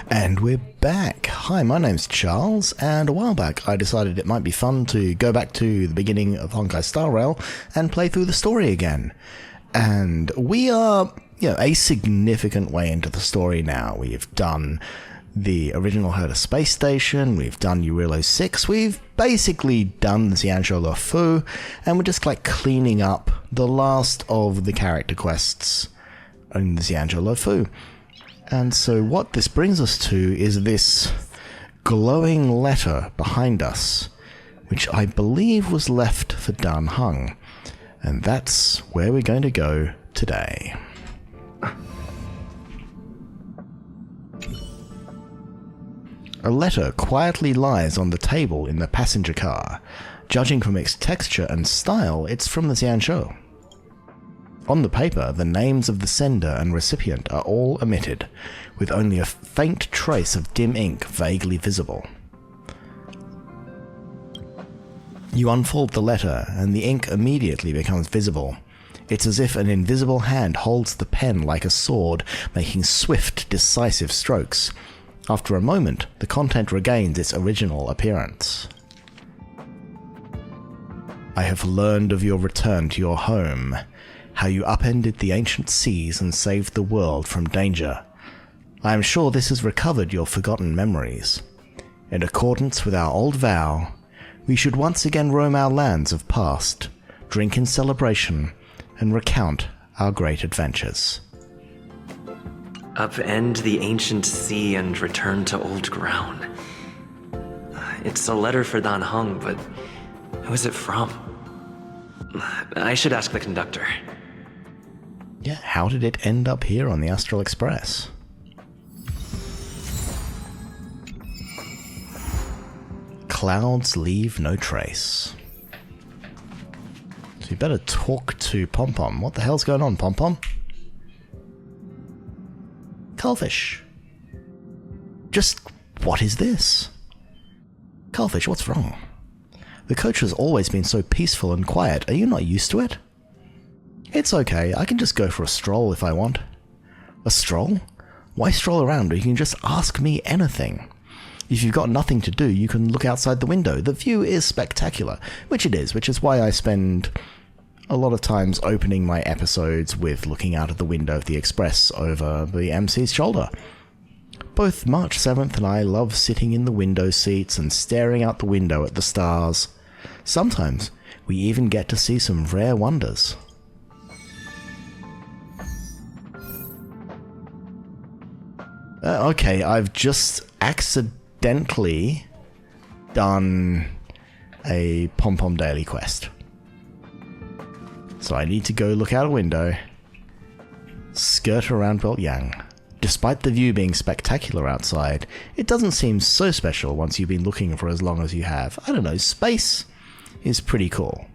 And we're back. Hi, my name's Charles, and a while back I decided it might be fun to go back to the beginning of Honkai Star Rail and play through the story again. And we are, a significant way into the story now. We've done the original Herder Space Station, we've done Urilo 6, we've basically done the Luofu, and we're just cleaning up the last of the character quests in the Luofu. And so what this brings us to is this glowing letter behind us, which I believe was left for Dan Heng. And that's where we're going to go today. A letter quietly lies on the table in the passenger car. Judging from its texture and style, it's from the Xianzhou. On the paper, the names of the sender and recipient are all omitted, with only a faint trace of dim ink vaguely visible. You unfold the letter, and the ink immediately becomes visible. It's as if an invisible hand holds the pen like a sword, making swift, decisive strokes. After a moment, the content regains its original appearance. I have learned of your return to your home, how you upended the ancient seas and saved the world from danger. I am sure this has recovered your forgotten memories. In accordance with our old vow, we should once again roam our lands of past, drink in celebration, and recount our great adventures. Upend the ancient sea and return to old ground. It's a letter for Dan Heng, but who is it from? I should ask the conductor. Yeah, how did it end up here on the Astral Express? Clouds leave no trace. So you better talk to Pom Pom. What the hell's going on, Pom Pom? Cullfish. Just what is this? Cullfish, what's wrong? The coach has always been so peaceful and quiet. Are you not used to it? It's okay, I can just go for a stroll if I want. A stroll? Why stroll around when you can just ask me anything? If you've got nothing to do, you can look outside the window. The view is spectacular, which is why I spend a lot of times opening my episodes with looking out of the window of the Express over the MC's shoulder. Both March 7th and I love sitting in the window seats and staring out the window at the stars. Sometimes we even get to see some rare wonders. Okay, I've just accidentally done a Pom Pom Daily quest. So I need to go look out a window, skirt around Yang. Despite the view being spectacular outside, it doesn't seem so special once you've been looking for as long as you have. I don't know, space is pretty cool.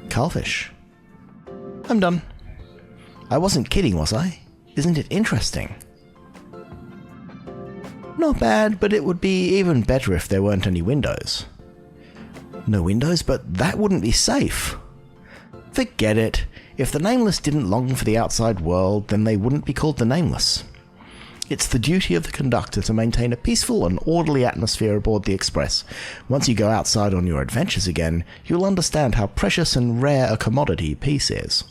Cullfish. I'm done. I wasn't kidding, was I? Isn't it interesting? Not bad, but it would be even better if there weren't any windows. No windows, but that wouldn't be safe. Forget it. If the Nameless didn't long for the outside world, then they wouldn't be called the Nameless. It's the duty of the conductor to maintain a peaceful and orderly atmosphere aboard the Express. Once you go outside on your adventures again, you'll understand how precious and rare a commodity peace is.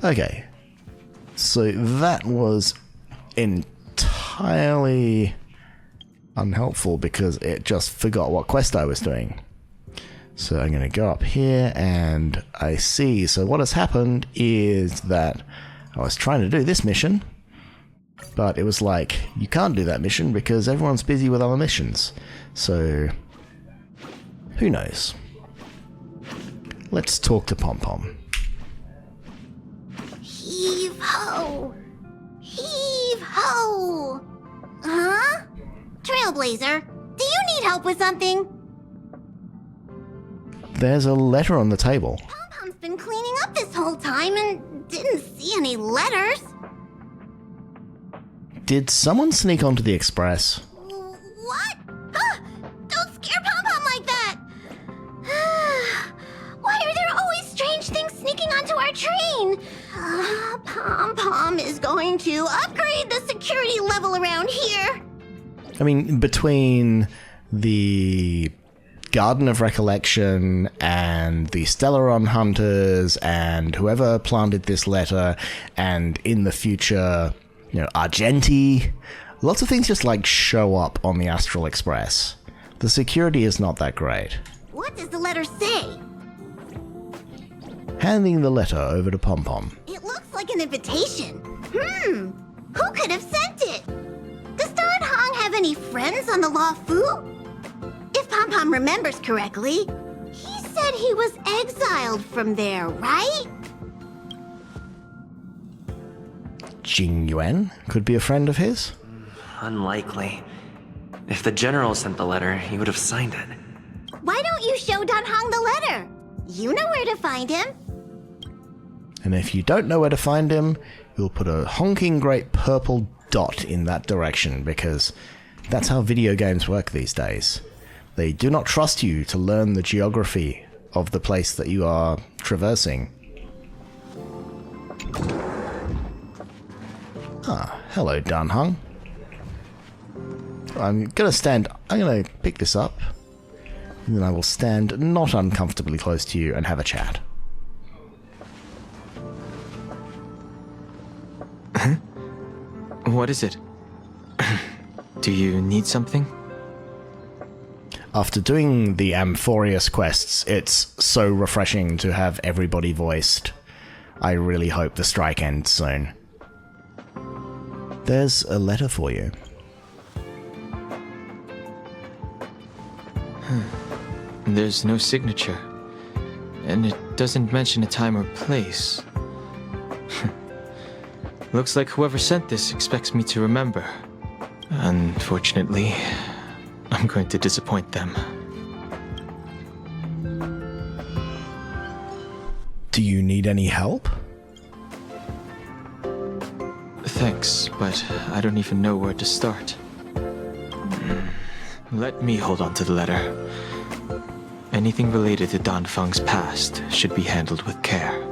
Okay, so that was entirely unhelpful because it just forgot what quest I was doing. So I'm going to go up here and I see. So what has happened is that I was trying to do this mission, but it was like, you can't do that mission because everyone's busy with other missions. So, who knows? Let's talk to Pom Pom. Heave ho! Heave ho! Huh? Trailblazer, do you need help with something? There's a letter on the table. Pom-Pom's been cleaning up this whole time and didn't see any letters. Did someone sneak onto the Express? What? Huh? Don't scare Pom-Pom like that! Why are there always strange things sneaking onto our train. Pom Pom is going to upgrade the security level around here. I mean, between the Garden of Recollection and the Stellaron Hunters and whoever planted this letter, and in the future, Argenti, lots of things just show up on the Astral Express. The security is not that great. What does the letter say? Handing the letter over to Pom Pom. It looks like an invitation. Who could have sent it? Does Don Hong have any friends on the Luofu? If Pom Pom remembers correctly, he said he was exiled from there, right? Jingliu could be a friend of his? Unlikely. If the general sent the letter, he would have signed it. Why don't you show Don Hong the letter? You know where to find him. And if you don't know where to find him, you'll put a honking great purple dot in that direction, because that's how video games work these days. They do not trust you to learn the geography of the place that you are traversing. Hello, Dan Hung. I'm gonna pick this up, and then I will stand not uncomfortably close to you and have a chat. What is it? Do you need something? After doing the Amphorius quests, it's so refreshing to have everybody voiced. I really hope the strike ends soon. There's a letter for you. There's no signature, and it doesn't mention a time or place. Looks like whoever sent this expects me to remember. Unfortunately, I'm going to disappoint them. Do you need any help? Thanks, but I don't even know where to start. Let me hold on to the letter. Anything related to Dan Feng's past should be handled with care.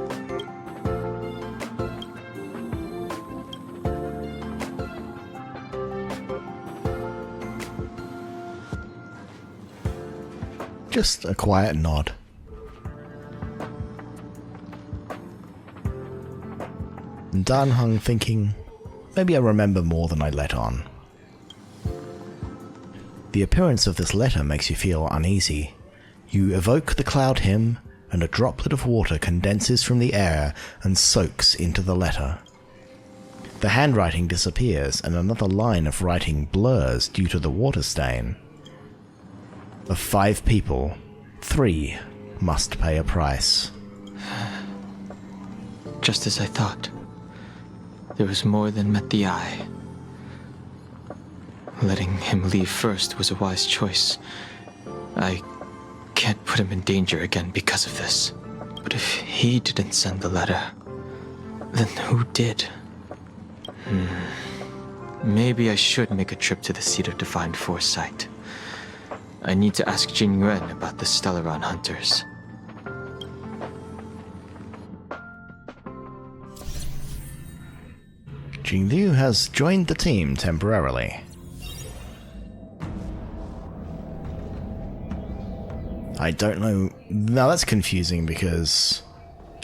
Just a quiet nod. And Dan Hung thinking, maybe I remember more than I let on. The appearance of this letter makes you feel uneasy. You evoke the cloud hymn, and a droplet of water condenses from the air and soaks into the letter. The handwriting disappears, and another line of writing blurs due to the water stain. Of 5 people, 3 must pay a price. Just as I thought. There was more than met the eye. Letting him leave first was a wise choice. I can't put him in danger again because of this. But if he didn't send the letter, then who did? Maybe I should make a trip to the seat of Divine Foresight. I need to ask Jingliu about the Stellaron Hunters. Jingliu has joined the team temporarily. I don't know. Now that's confusing because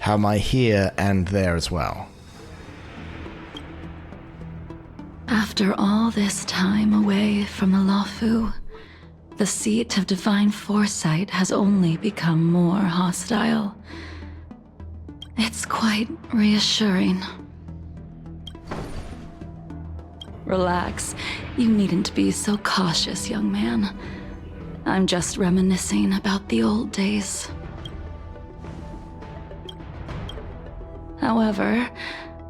how am I here and there as well? After all this time away from the Luofu, the seat of Divine Foresight has only become more hostile. It's quite reassuring. Relax. You needn't be so cautious, young man. I'm just reminiscing about the old days. However,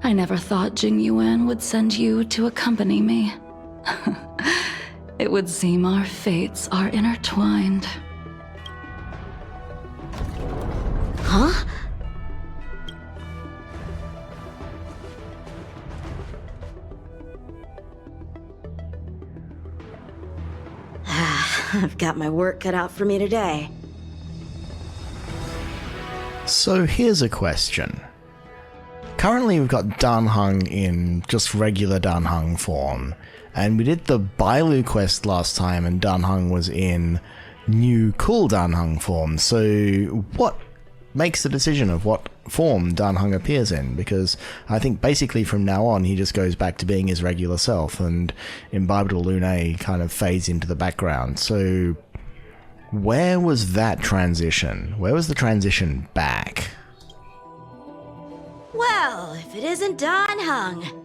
I never thought Jingliu would send you to accompany me. It would seem our fates are intertwined. Huh? I've got my work cut out for me today. So here's a question. Currently we've got Dan Heng in just regular Dan Heng form, and we did the Bailu quest last time and Dan Heng was in new cool Dan Heng form. So what makes the decision of what form Dan Heng appears in? Because I think basically from now on he just goes back to being his regular self, and Imbibitor Lunae kind of fades into the background. So where was that transition? Where was the transition back? Well, if it isn't Dan Heng.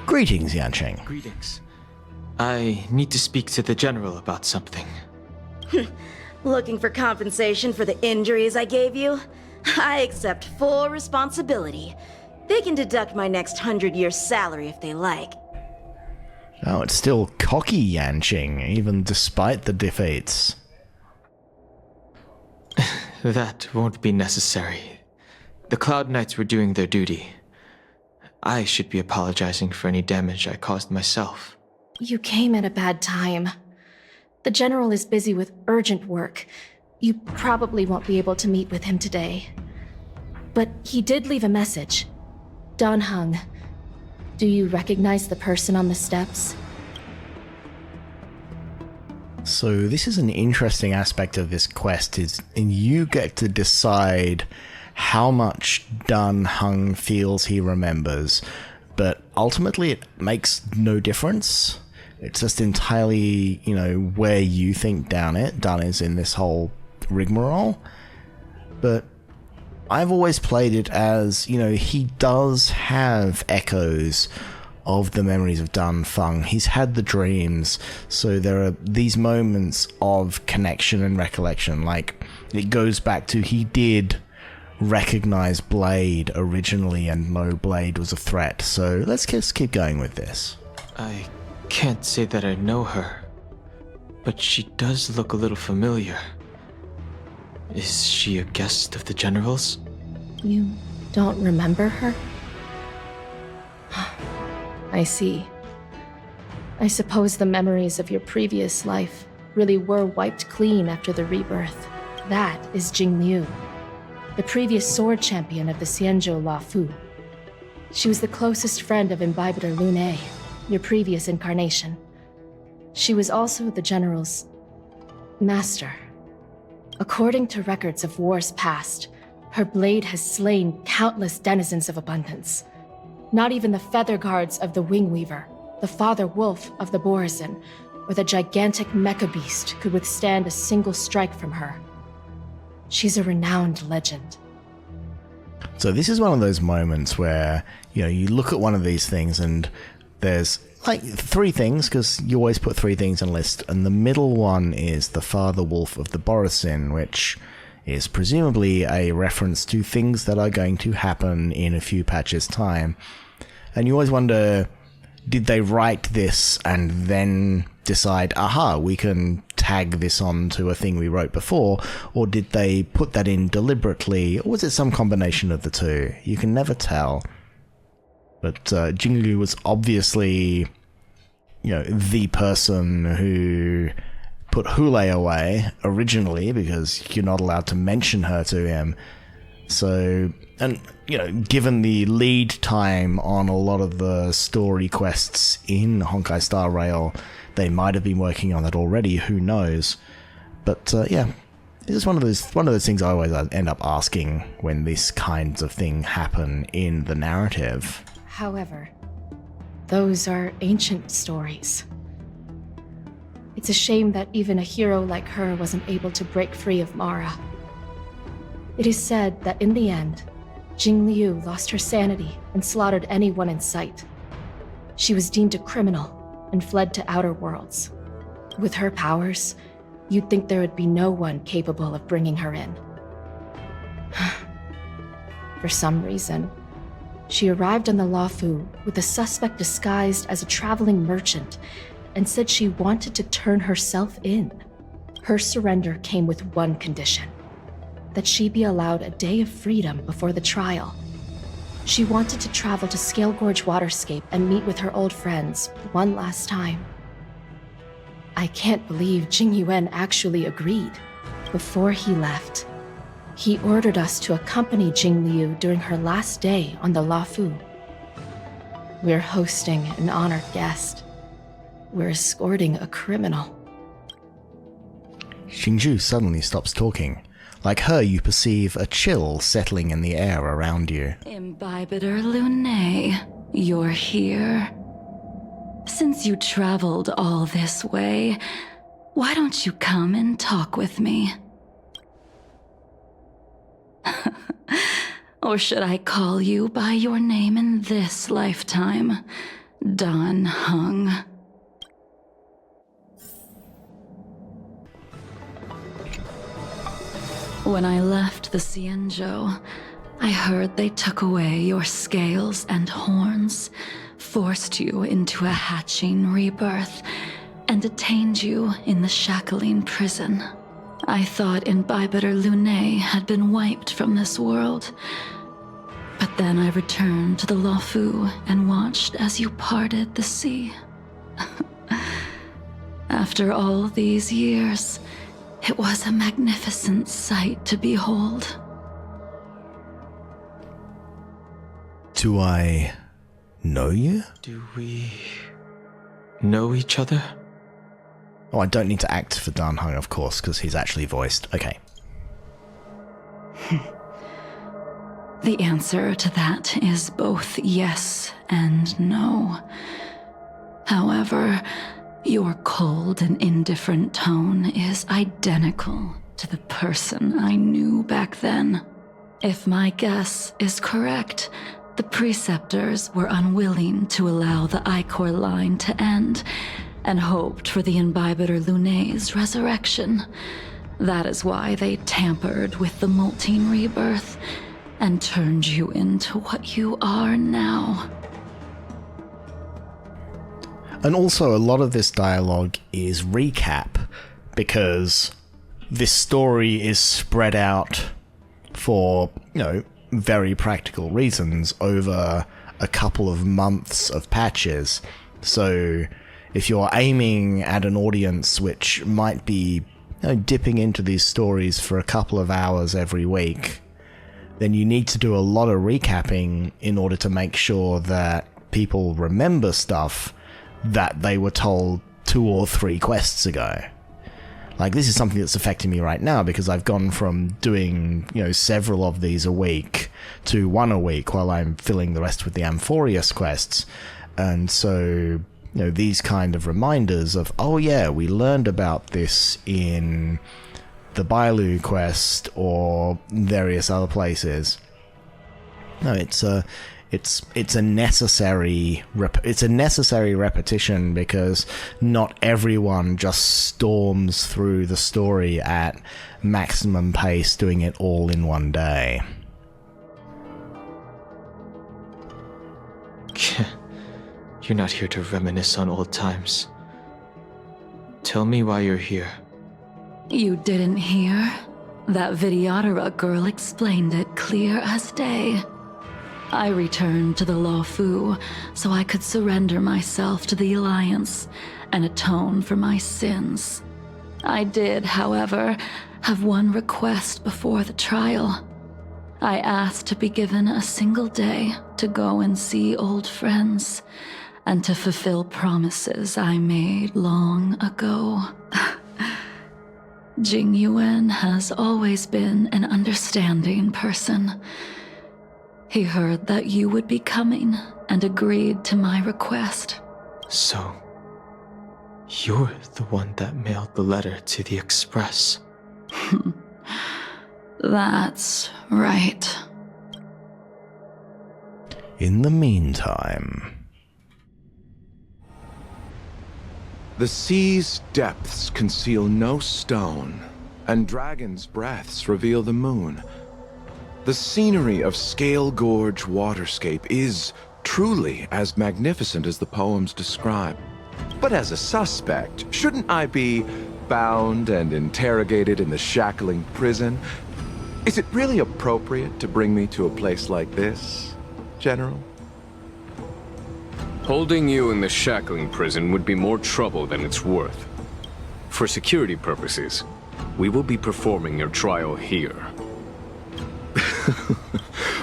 Greetings, Yanqing. Greetings. I need to speak to the general about something. Looking for compensation for the injuries I gave you? I accept full responsibility. They can deduct my next 100-year salary if they like. Oh, it's still cocky Yanqing, even despite the defeats. That won't be necessary. The Cloud Knights were doing their duty. I should be apologizing for any damage I caused myself. You came at a bad time. The General is busy with urgent work. You probably won't be able to meet with him today. But he did leave a message. Dan Heng, do you recognize the person on the steps? So this is an interesting aspect of this quest, is you get to decide how much Dan Heng feels he remembers, but ultimately it makes no difference. It's just entirely, where you think Dan is in this whole rigmarole. But I've always played it as, he does have echoes of the memories of Dan Feng. He's had the dreams, so there are these moments of connection and recollection. Like, it goes back to he did recognize Blade originally and know Blade was a threat. So let's just keep going with this. I can't say that I know her, but she does look a little familiar. Is she a guest of the General's? You don't remember her? I see. I suppose the memories of your previous life really were wiped clean after the rebirth. That is Jingliu, the previous sword champion of the Xianzhou Luofu. She was the closest friend of Imbibitor Lunae, your previous incarnation. She was also the General's master. According to records of wars past, her blade has slain countless denizens of abundance. Not even the feather guards of the Wingweaver, the father wolf of the Borazon, or the gigantic mecha beast could withstand a single strike from her. She's a renowned legend. So this is one of those moments where, you look at one of these things and there's like 3 things, because you always put 3 things in a list, and the middle one is the father wolf of the Borazon, which is presumably a reference to things that are going to happen in a few patches' time. And you always wonder, did they write this and then decide, aha, we can tag this on to a thing we wrote before, or did they put that in deliberately, or was it some combination of the two? You can never tell. But Jingliu was obviously, the person who put Hule away originally, because you're not allowed to mention her to him. So, and, given the lead time on a lot of the story quests in Honkai Star Rail, they might have been working on that already, who knows. But, yeah, it's just one of those things I always end up asking when this kinds of thing happen in the narrative. However, those are ancient stories. It's a shame that even a hero like her wasn't able to break free of Mara. It is said that in the end, Jingliu lost her sanity and slaughtered anyone in sight. She was deemed a criminal and fled to outer worlds. With her powers, you'd think there would be no one capable of bringing her in. For some reason, she arrived on the Luofu with a suspect disguised as a traveling merchant and said she wanted to turn herself in. Her surrender came with one condition: that she be allowed a day of freedom before the trial. She wanted to travel to Scale Gorge Waterscape and meet with her old friends one last time. I can't believe Jing Yuan actually agreed. Before he left, He ordered us to accompany Jingliu during her last day on the Luofu. We're hosting an honored guest. We're escorting a criminal. Jingliu suddenly stops talking. Like her, you perceive a chill settling in the air around you. Imbibitor Lunae, you're here. Since you traveled all this way, why don't you come and talk with me? Or should I call you by your name in this lifetime? Dan Heng. When I left the Xianzhou, I heard they took away your scales and horns, forced you into a hatching rebirth, and detained you in the shackling prison. I thought Imbibitor Lunae had been wiped from this world. But then I returned to the Luofu and watched as you parted the sea. After all these years, it was a magnificent sight to behold. Do I know you? Do we know each other? Oh, I don't need to act for Dan Heng, of course, because he's actually voiced. Okay. The answer to that is both yes and no. However, your cold and indifferent tone is identical to the person I knew back then. If my guess is correct, the preceptors were unwilling to allow the Ichor line to end, and hoped for the Imbibitor Lunae's resurrection. That is why they tampered with the molting rebirth, and turned you into what you are now. And also, a lot of this dialogue is recap, because this story is spread out for, very practical reasons over a couple of months of patches. So if you're aiming at an audience which might be dipping into these stories for a couple of hours every week, then you need to do a lot of recapping in order to make sure that people remember stuff that they were told 2 or 3 quests ago. Like, this is something that's affecting me right now, because I've gone from doing, several of these a week to 1 a week while I'm filling the rest with the Amphorius quests. And so, these kind of reminders of, oh yeah, we learned about this in the Bailu quest or various other places. No, it's a necessary repetition, because not everyone just storms through the story at maximum pace, doing it all in one day. You're not here to reminisce on old times. Tell me why you're here. You didn't hear? That Vidyadhara girl explained it clear as day. I returned to the Luofu so I could surrender myself to the Alliance and atone for my sins. I did, however, have one request before the trial. I asked to be given a single day to go and see old friends, and to fulfill promises I made long ago. Jingyuan has always been an understanding person. He heard that you would be coming and agreed to my request. So, you're the one that mailed the letter to the Express. That's right. In the meantime... The sea's depths conceal no stone, and dragons' breaths reveal the moon. The scenery of Scale Gorge Waterscape is truly as magnificent as the poems describe. But as a suspect, shouldn't I be bound and interrogated in the shackling prison? Is it really appropriate to bring me to a place like this, General? Holding you in the shackling prison would be more trouble than it's worth. For security purposes, we will be performing your trial here.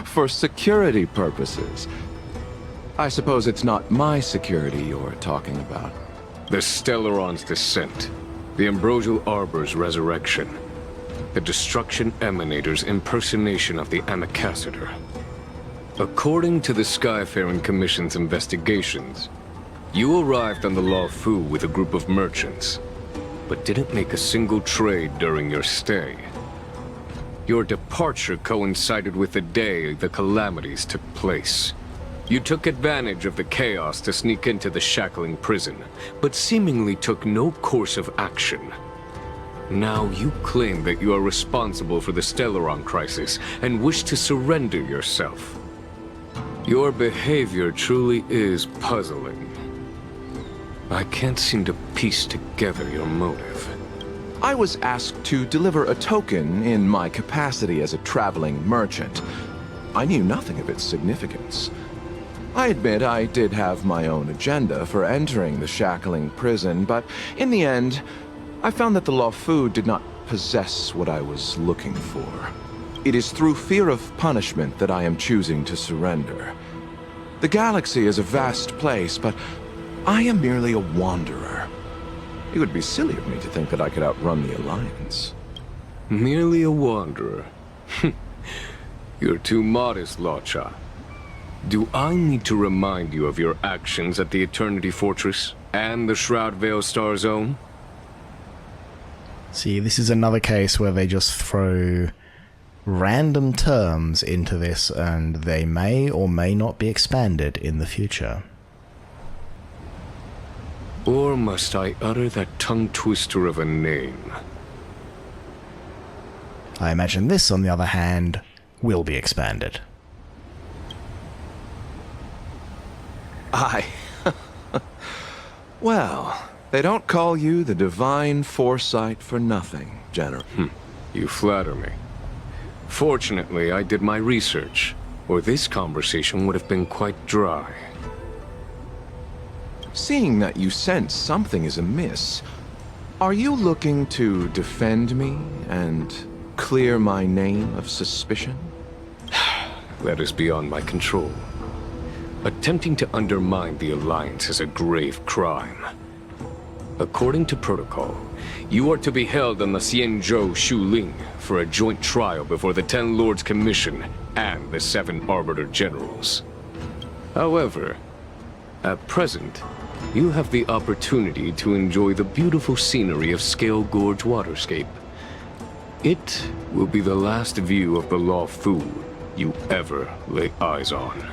For security purposes. I suppose it's not my security you're talking about. The Stellaron's descent, the Ambrosial Arbor's resurrection, the Destruction Emanator's impersonation of the Amicassator. According to the Skyfaring Commission's investigations, you arrived on the Luofu with a group of merchants, but didn't make a single trade during your stay. Your departure coincided with the day the calamities took place. You took advantage of the chaos to sneak into the shackling prison, but seemingly took no course of action. Now you claim that you are responsible for the Stellaron crisis and wish to surrender yourself. Your behavior truly is puzzling. I can't seem to piece together your motive. I was asked to deliver a token in my capacity as a traveling merchant. I knew nothing of its significance. I admit I did have my own agenda for entering the shackling prison, but in the end, I found that the Luofu did not possess what I was looking for. It is through fear of punishment that I am choosing to surrender. The galaxy is a vast place, but I am merely a wanderer. It would be silly of me to think that I could outrun the Alliance. Merely a wanderer. You're too modest, Locha. Do I need to remind you of your actions at the Eternity Fortress and the Shroud Veil Star Zone? See, this is another case where they just throw random terms into this and they may or may not be expanded in the future. Or must I utter that tongue-twister of a name? I imagine this, on the other hand, will be expanded. Well, they don't call you the Divine Foresight for nothing, General. You flatter me. Fortunately, I did my research, or this conversation would have been quite dry. Seeing that you sense something is amiss, are you looking to defend me and clear my name of suspicion? That is beyond my control. Attempting to undermine the Alliance is a grave crime. According to protocol, you are to be held on the Xianzhou Shuling for a joint trial before the Ten Lords Commission and the 7 Arbiter Generals. However, at present, you have the opportunity to enjoy the beautiful scenery of Scale Gorge Waterscape. It will be the last view of the Luofu you ever lay eyes on.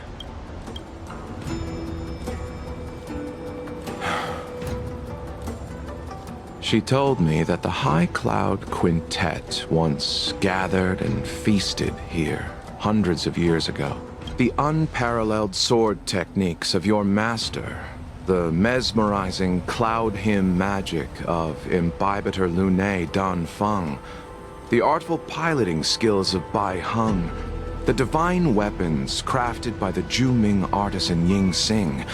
She told me that the High Cloud Quintet once gathered and feasted here hundreds of years ago. The unparalleled sword techniques of your master, the mesmerizing cloud hymn magic of Imbibitor Lunae Dan Feng, the artful piloting skills of Bai Heng, the divine weapons crafted by the Juming artisan Ying Xing,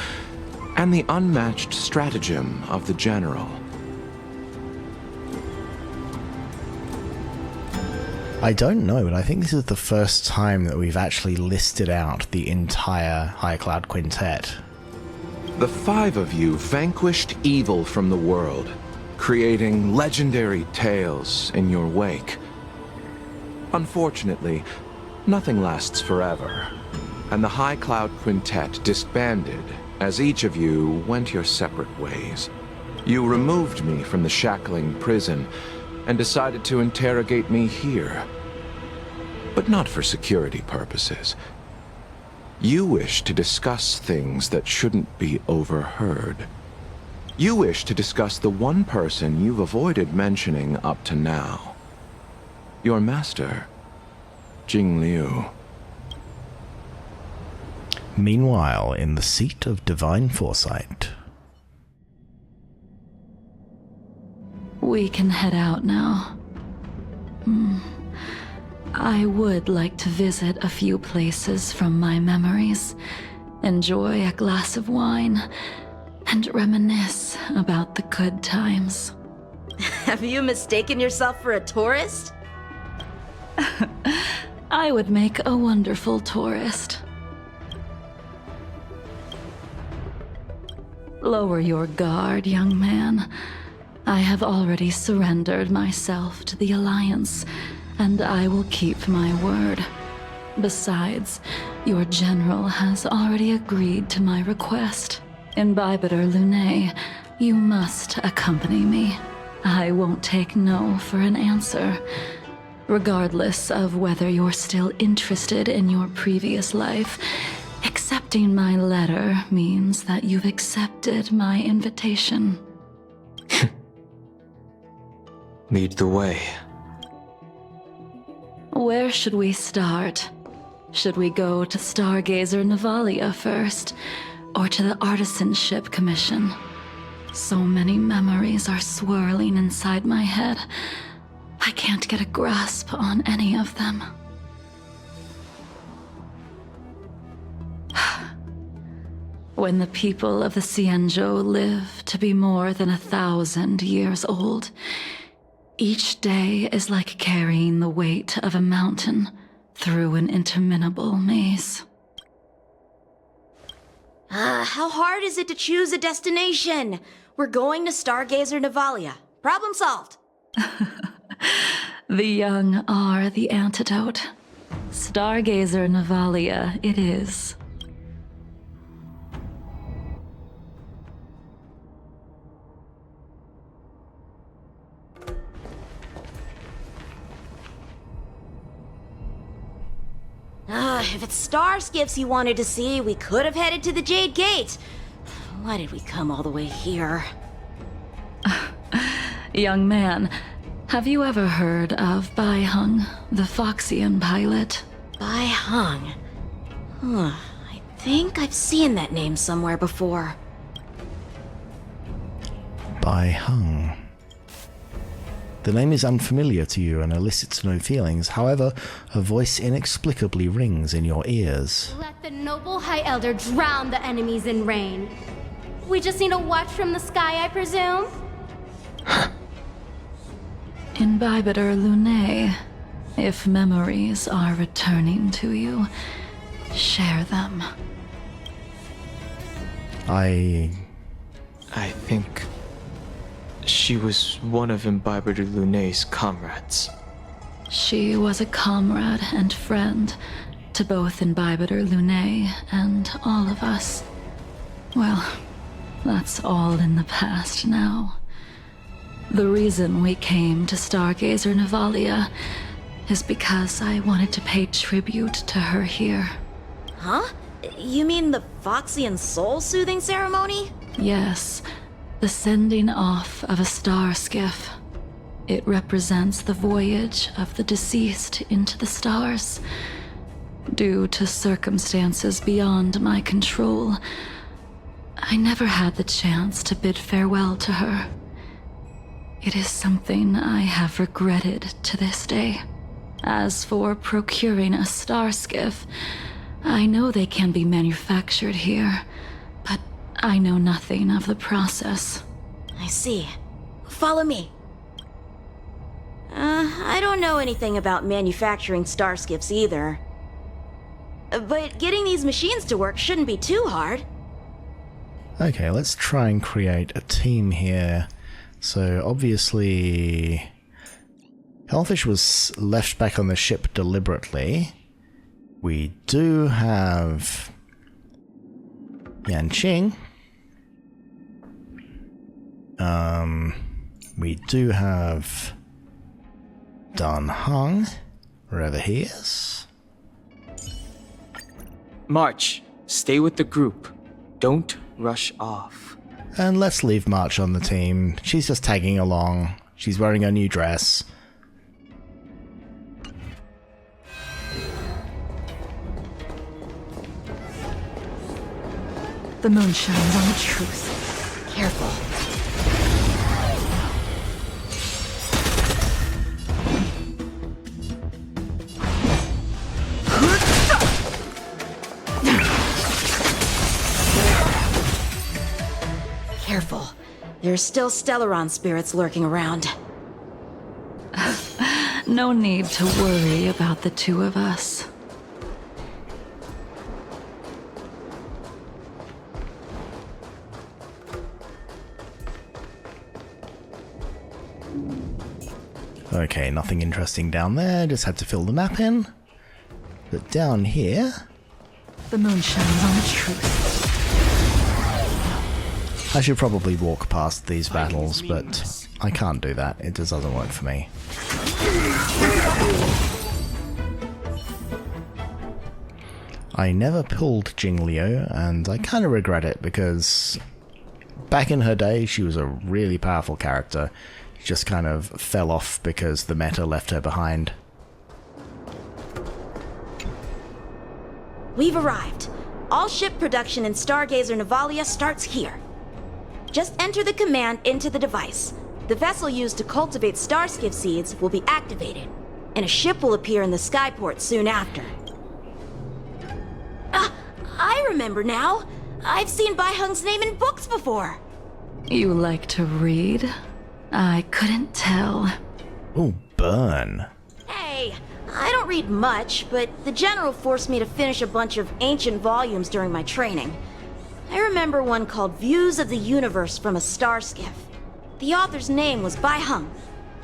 and the unmatched stratagem of the general. I don't know, but I think this is the first time that we've actually listed out the entire High Cloud Quintet. The 5 of you vanquished evil from the world, creating legendary tales in your wake. Unfortunately, nothing lasts forever, and the High Cloud Quintet disbanded as each of you went your separate ways. You removed me from the shackling prison and decided to interrogate me here. But not for security purposes. You wish to discuss things that shouldn't be overheard. You wish to discuss the one person you've avoided mentioning up to now. Your master, Jingliu. Meanwhile, in the seat of Divine Foresight. We can head out now. I would like to visit a few places from my memories, enjoy a glass of wine, and reminisce about the good times. Have you mistaken yourself for a tourist? I would make a wonderful tourist. Lower your guard, young man. I have already surrendered myself to the Alliance, and I will keep my word. Besides, your general has already agreed to my request. Imbibitor Lune, you must accompany me. I won't take no for an answer. Regardless of whether you're still interested in your previous life, accepting my letter means that you've accepted my invitation. Lead the way. Where should we start? Should we go to Stargazer Navalia first, or to the Artisanship Commission? So many memories are swirling inside my head. I can't get a grasp on any of them. When the people of the Xianzhou live to be more than 1,000 years old, each day is like carrying the weight of a mountain through an interminable maze. How hard is it to choose a destination? We're going to Stargazer Navalia. Problem solved. The young are the antidote. Stargazer Navalia it is. If it's star skiffs you wanted to see, we could have headed to the Jade Gate. Why did we come all the way here? Young man, have you ever heard of Bai Hung, the Foxian pilot? Bai Hung. I think I've seen that name somewhere before. Bai Hung. The name is unfamiliar to you and elicits no feelings. However, a voice inexplicably rings in your ears. Let the noble High Elder drown the enemies in rain. We just need a watch from the sky, I presume? Imbibitor Lune, if memories are returning to you, share them. I think she was one of Imbibitor Lune's comrades. She was a comrade and friend to both Imbibitor Lune and all of us. Well, that's all in the past now. The reason we came to Stargazer Navalia is because I wanted to pay tribute to her here. Huh? You mean the Foxian soul-soothing ceremony? Yes, the sending off of a star skiff. It represents the voyage of the deceased into the stars. Due to circumstances beyond my control, I never had the chance to bid farewell to her. It is something I have regretted to this day. As for procuring a star skiff, I know they can be manufactured here, but I know nothing of the process. I see. Follow me. I don't know anything about manufacturing star skiffs either. But getting these machines to work shouldn't be too hard. Okay, let's try and create a team here. So obviously, Hellfish was left back on the ship deliberately. We do have Yanqing. We do have Dan Heng, wherever he is. March, stay with the group. Don't rush off. And let's leave March on the team. She's just tagging along. She's wearing a new dress. The moon shines on the truth. Careful. Careful. There's still Stellaron spirits lurking around. No need to worry about the two of us. Okay, nothing interesting down there, just had to fill the map in. But down here... The moon shines on the truth. I should probably walk past these battles, but I can't do that. It just doesn't work for me. I never pulled Jingliu, and I kind of regret it because back in her day, she was a really powerful character. She just kind of fell off because the meta left her behind. We've arrived. All ship production in Stargazer Navalia starts here. Just enter the command into the device. The vessel used to cultivate starskiff seeds will be activated, and a ship will appear in the skyport soon after. I remember now. I've seen Bai Hung's name in books before. You like to read? I couldn't tell. Ooh, burn. Hey, I don't read much, but the General forced me to finish a bunch of ancient volumes during my training. I remember one called Views of the Universe from a Starskiff. The author's name was Bai Hung.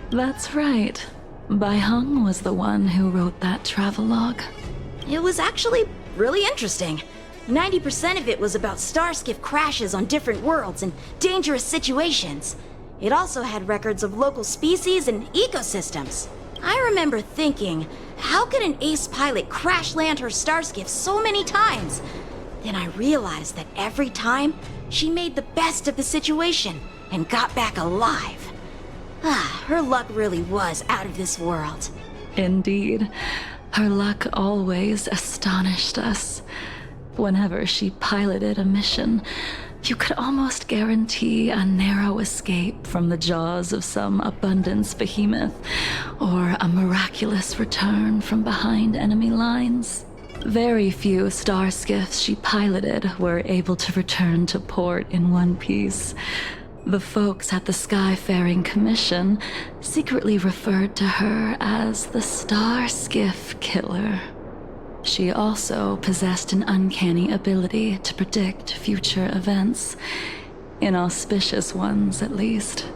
That's right. Bai Hung was the one who wrote that travelogue. It was actually really interesting. 90% of it was about starskiff crashes on different worlds and dangerous situations. It also had records of local species and ecosystems. I remember thinking, how could an ace pilot crash land her starskiff so many times? Then I realized that every time, she made the best of the situation and got back alive. Her luck really was out of this world. Indeed. Her luck always astonished us. Whenever she piloted a mission, you could almost guarantee a narrow escape from the jaws of some abundance behemoth, or a miraculous return from behind enemy lines. Very few starskiffs she piloted were able to return to port in one piece. The folks at the Skyfaring Commission secretly referred to her as the Starskiff Killer. She also possessed an uncanny ability to predict future events, inauspicious ones at least.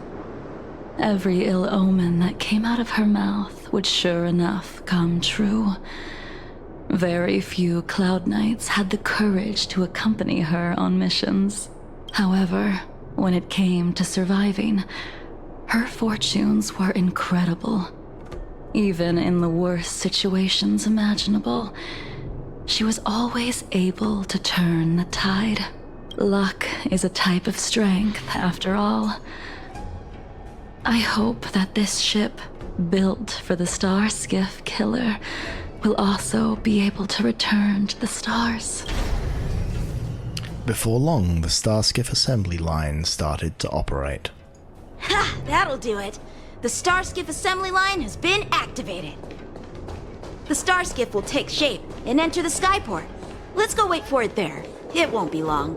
Every ill omen that came out of her mouth would sure enough come true. Very few Cloud Knights had the courage to accompany her on missions. However, when it came to surviving, her fortunes were incredible. Even in the worst situations imaginable, she was always able to turn the tide. Luck is a type of strength, after all. I hope that this ship, built for the Starskiff Killer, will also be able to return to the stars. Before long, the Starskiff assembly line started to operate. Ha! That'll do it. The Starskiff assembly line has been activated. The Starskiff will take shape and enter the skyport. Let's go wait for it there. It won't be long.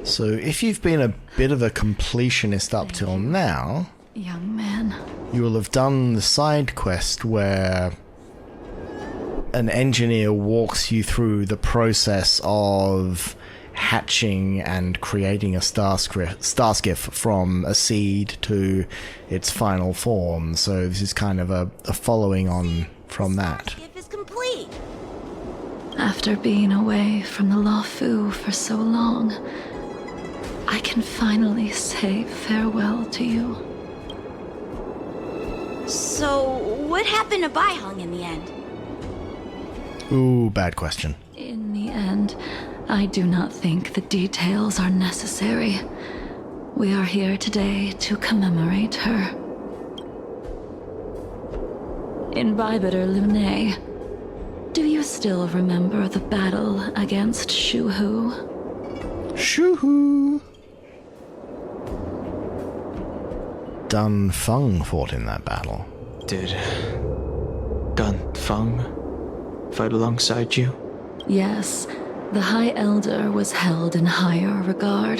So if you've been a bit of a completionist up till now, Young man. you will have done the side quest where an engineer walks you through the process of hatching and creating a starskiff from a seed to its final form. So this is kind of a following on from that. Starskiff is complete. After being away from the Luofu for so long, I can finally say farewell to you. So, what happened to Bai Hung in the end? Ooh, bad question. In the end, I do not think the details are necessary. We are here today to commemorate her. Invibitor Lune, do you still remember the battle against Shuhu? Shoo-hoo! Dun Feng fought in that battle. Did Dun Feng fight alongside you? Yes, the High Elder was held in higher regard.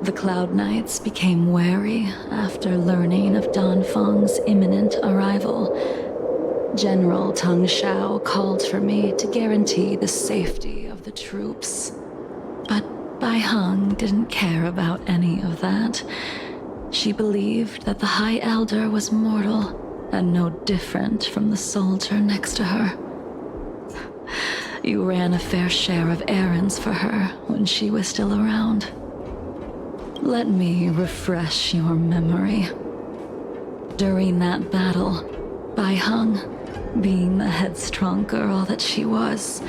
The Cloud Knights became wary after learning of Dan Feng's imminent arrival, General Tang Xiao called for me to guarantee the safety of the troops. But Bai Heng didn't care about any of that. She believed that the High Elder was mortal and no different from the soldier next to her. You ran a fair share of errands for her when she was still around. Let me refresh your memory. During that battle, Bai Heng, being the headstrong girl that she was,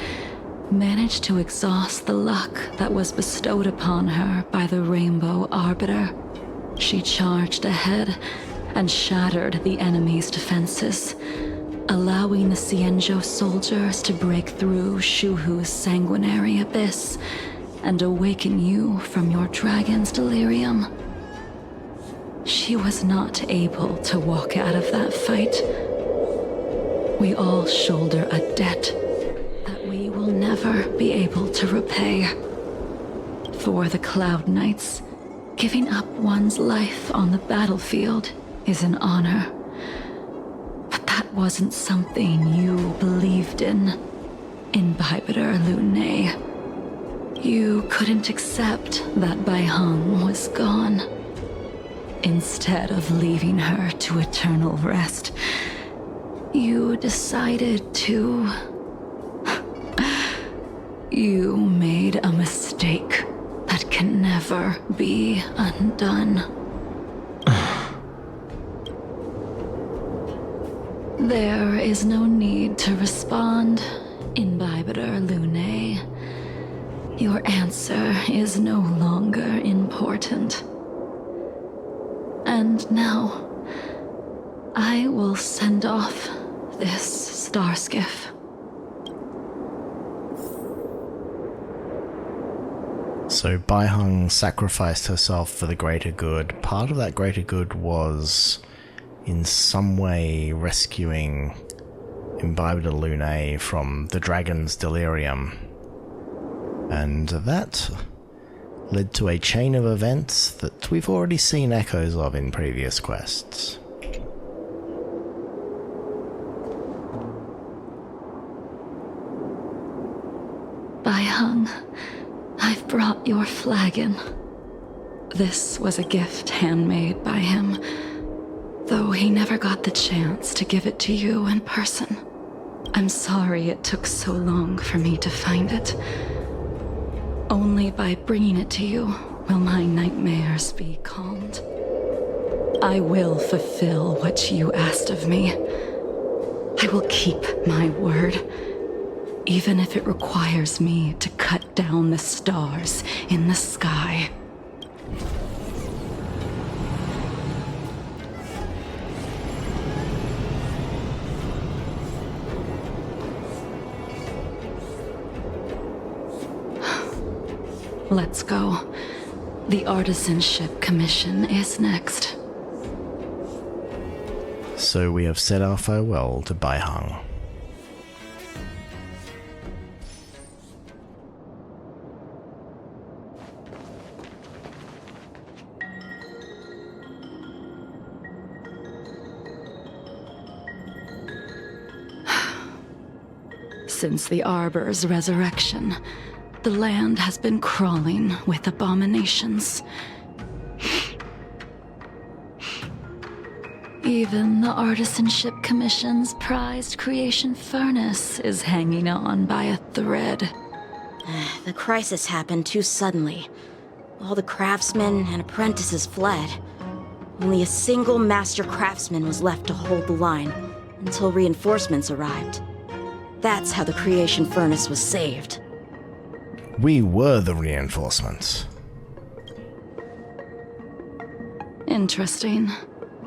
managed to exhaust the luck that was bestowed upon her by the Rainbow Arbiter. She charged ahead and shattered the enemy's defenses, allowing the Xianzhou soldiers to break through Shuhu's sanguinary abyss and awaken you from your dragon's delirium. She was not able to walk out of that fight. We all shoulder a debt that we will never be able to repay. For the Cloud Knights, giving up one's life on the battlefield is an honor. But that wasn't something you believed in, Imbibitor Lunay. You couldn't accept that Bai Heng was gone. Instead of leaving her to eternal rest, you decided to... You made a mistake that can never be undone. There is no need to respond, Imbibitor Lunay. Your answer is no longer important. And now, I will send off this starskiff. So Bai Heng sacrificed herself for the greater good. Part of that greater good was in some way rescuing Imbibitor Lunay from the dragon's delirium. And that led to a chain of events that we've already seen echoes of in previous quests. Bai Heng, I've brought your flagon. This was a gift handmade by him, though he never got the chance to give it to you in person. I'm sorry it took so long for me to find it. Only by bringing it to you will my nightmares be calmed. I will fulfill what you asked of me. I will keep my word, even if it requires me to cut down the stars in the sky. Let's go. The Artisanship Commission is next. So we have said our farewell to Bai Heng. Since the Arbor's resurrection, the land has been crawling with abominations. Even the Artisanship Commission's prized creation furnace is hanging on by a thread. The crisis happened too suddenly. All the craftsmen and apprentices fled. Only a single master craftsman was left to hold the line until reinforcements arrived. That's how the creation furnace was saved. We were the reinforcements. Interesting.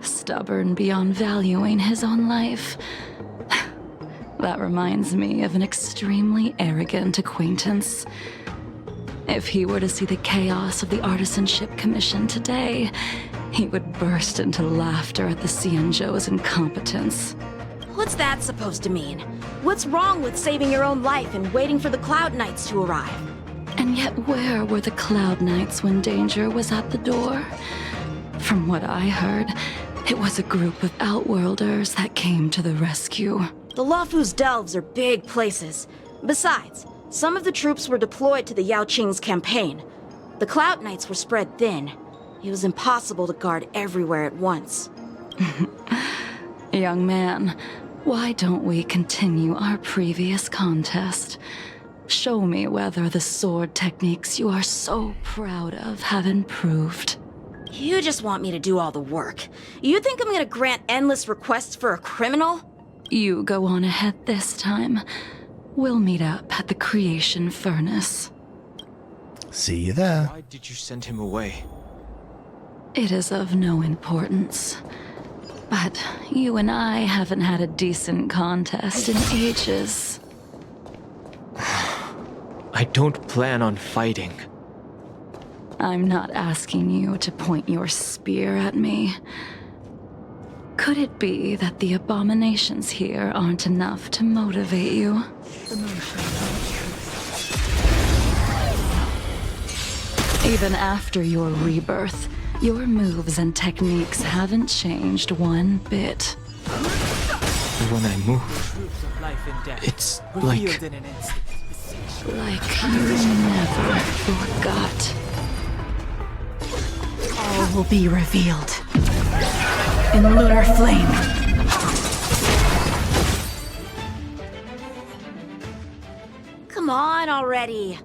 Stubborn beyond valuing his own life. That reminds me of an extremely arrogant acquaintance. If he were to see the chaos of the Artisanship Commission today, he would burst into laughter at the Xianzhou's incompetence. What's that supposed to mean? What's wrong with saving your own life and waiting for the Cloud Knights to arrive? And yet where were the Cloud Knights when danger was at the door? From what I heard, it was a group of Outworlders that came to the rescue. The Luofu's delves are big places. Besides, some of the troops were deployed to the Yao Qing's campaign. The Cloud Knights were spread thin. It was impossible to guard everywhere at once. Young man, why don't we continue our previous contest? Show me whether the sword techniques you are so proud of have improved. You just want me to do all the work. You think I'm gonna grant endless requests for a criminal? You go on ahead this time. We'll meet up at the Creation Furnace. See you there. Why did you send him away? It is of no importance. But you and I haven't had a decent contest in ages. I don't plan on fighting. I'm not asking you to point your spear at me. Could it be that the abominations here aren't enough to motivate you? Even after your rebirth, your moves and techniques haven't changed one bit. When I move, it's like... Like you never forgot. All will be revealed. In lunar flame. Come on already.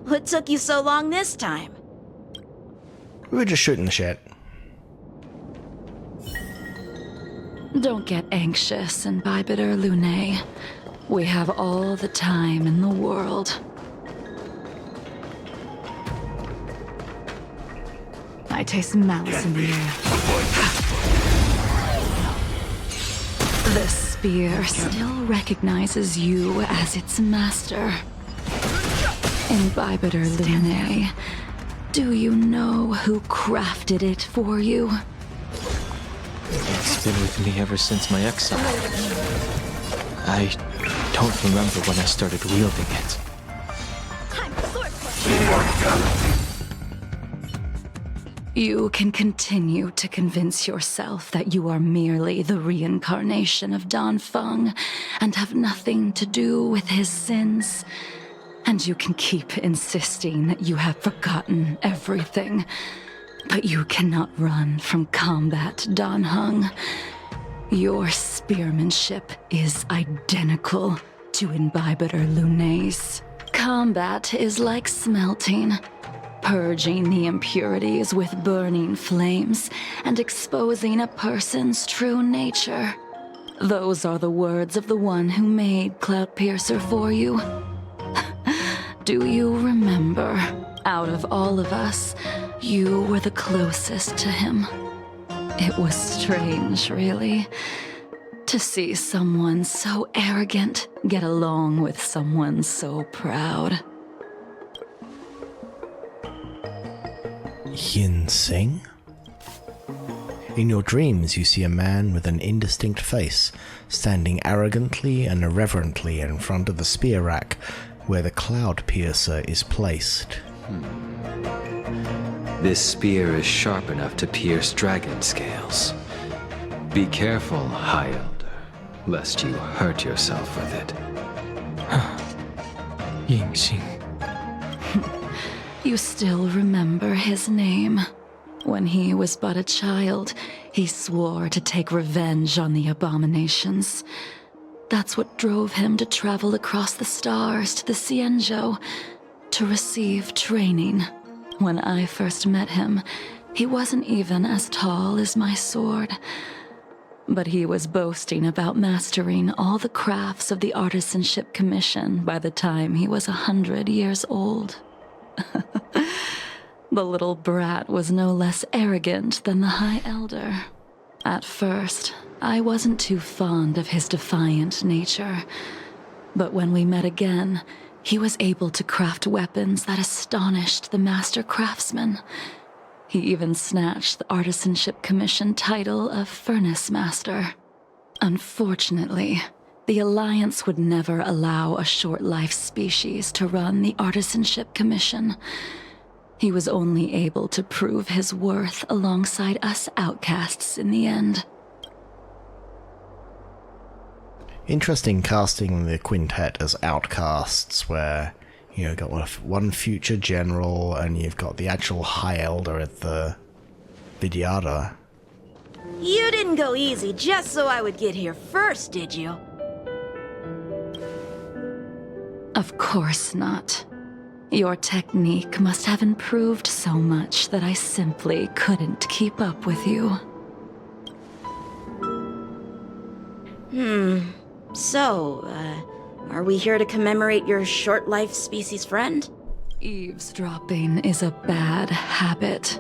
What took you so long this time? We were just shooting the shit. Don't get anxious, Imbibitor Lune. We have all the time in the world. I taste malice in the air. The spear still recognizes you as its master. Imbibitor Lune, do you know who crafted it for you? It's been with me ever since my exile. I don't remember when I started wielding it. You can continue to convince yourself that you are merely the reincarnation of Danfeng and have nothing to do with his sins. And you can keep insisting that you have forgotten everything. But you cannot run from combat, Danheng. Your spearmanship is identical to Imbibitor Lune's. Combat is like smelting, purging the impurities with burning flames and exposing a person's true nature. Those are the words of the one who made Cloudpiercer for you. Do you remember? Out of all of us, you were the closest to him. It was strange, really, to see someone so arrogant get along with someone so proud. Yin Sing? In your dreams, you see a man with an indistinct face, standing arrogantly and irreverently in front of the spear rack where the Cloudpiercer is placed. This spear is sharp enough to pierce dragon scales. Be careful, High Elder, lest you hurt yourself with it. Yingxing. You still remember his name. When he was but a child, he swore to take revenge on the abominations. That's what drove him to travel across the stars to the Xianzhou to receive training. When I first met him, he wasn't even as tall as my sword. But he was boasting about mastering all the crafts of the Artisanship Commission by the time he was 100 years old. The little brat was no less arrogant than the High Elder. At first, I wasn't too fond of his defiant nature. But when we met again, he was able to craft weapons that astonished the master craftsman. He even snatched the Artisanship Commission title of Furnace Master. Unfortunately, the Alliance would never allow a short-life species to run the Artisanship Commission. He was only able to prove his worth alongside us outcasts in the end. Interesting casting the quintet as outcasts, where you've got one future general and you've got the actual High Elder at the Vidyadhara. You didn't go easy just so I would get here first, did you? Of course not. Your technique must have improved so much that I simply couldn't keep up with you. So, are we here to commemorate your short-life species friend? Eavesdropping is a bad habit.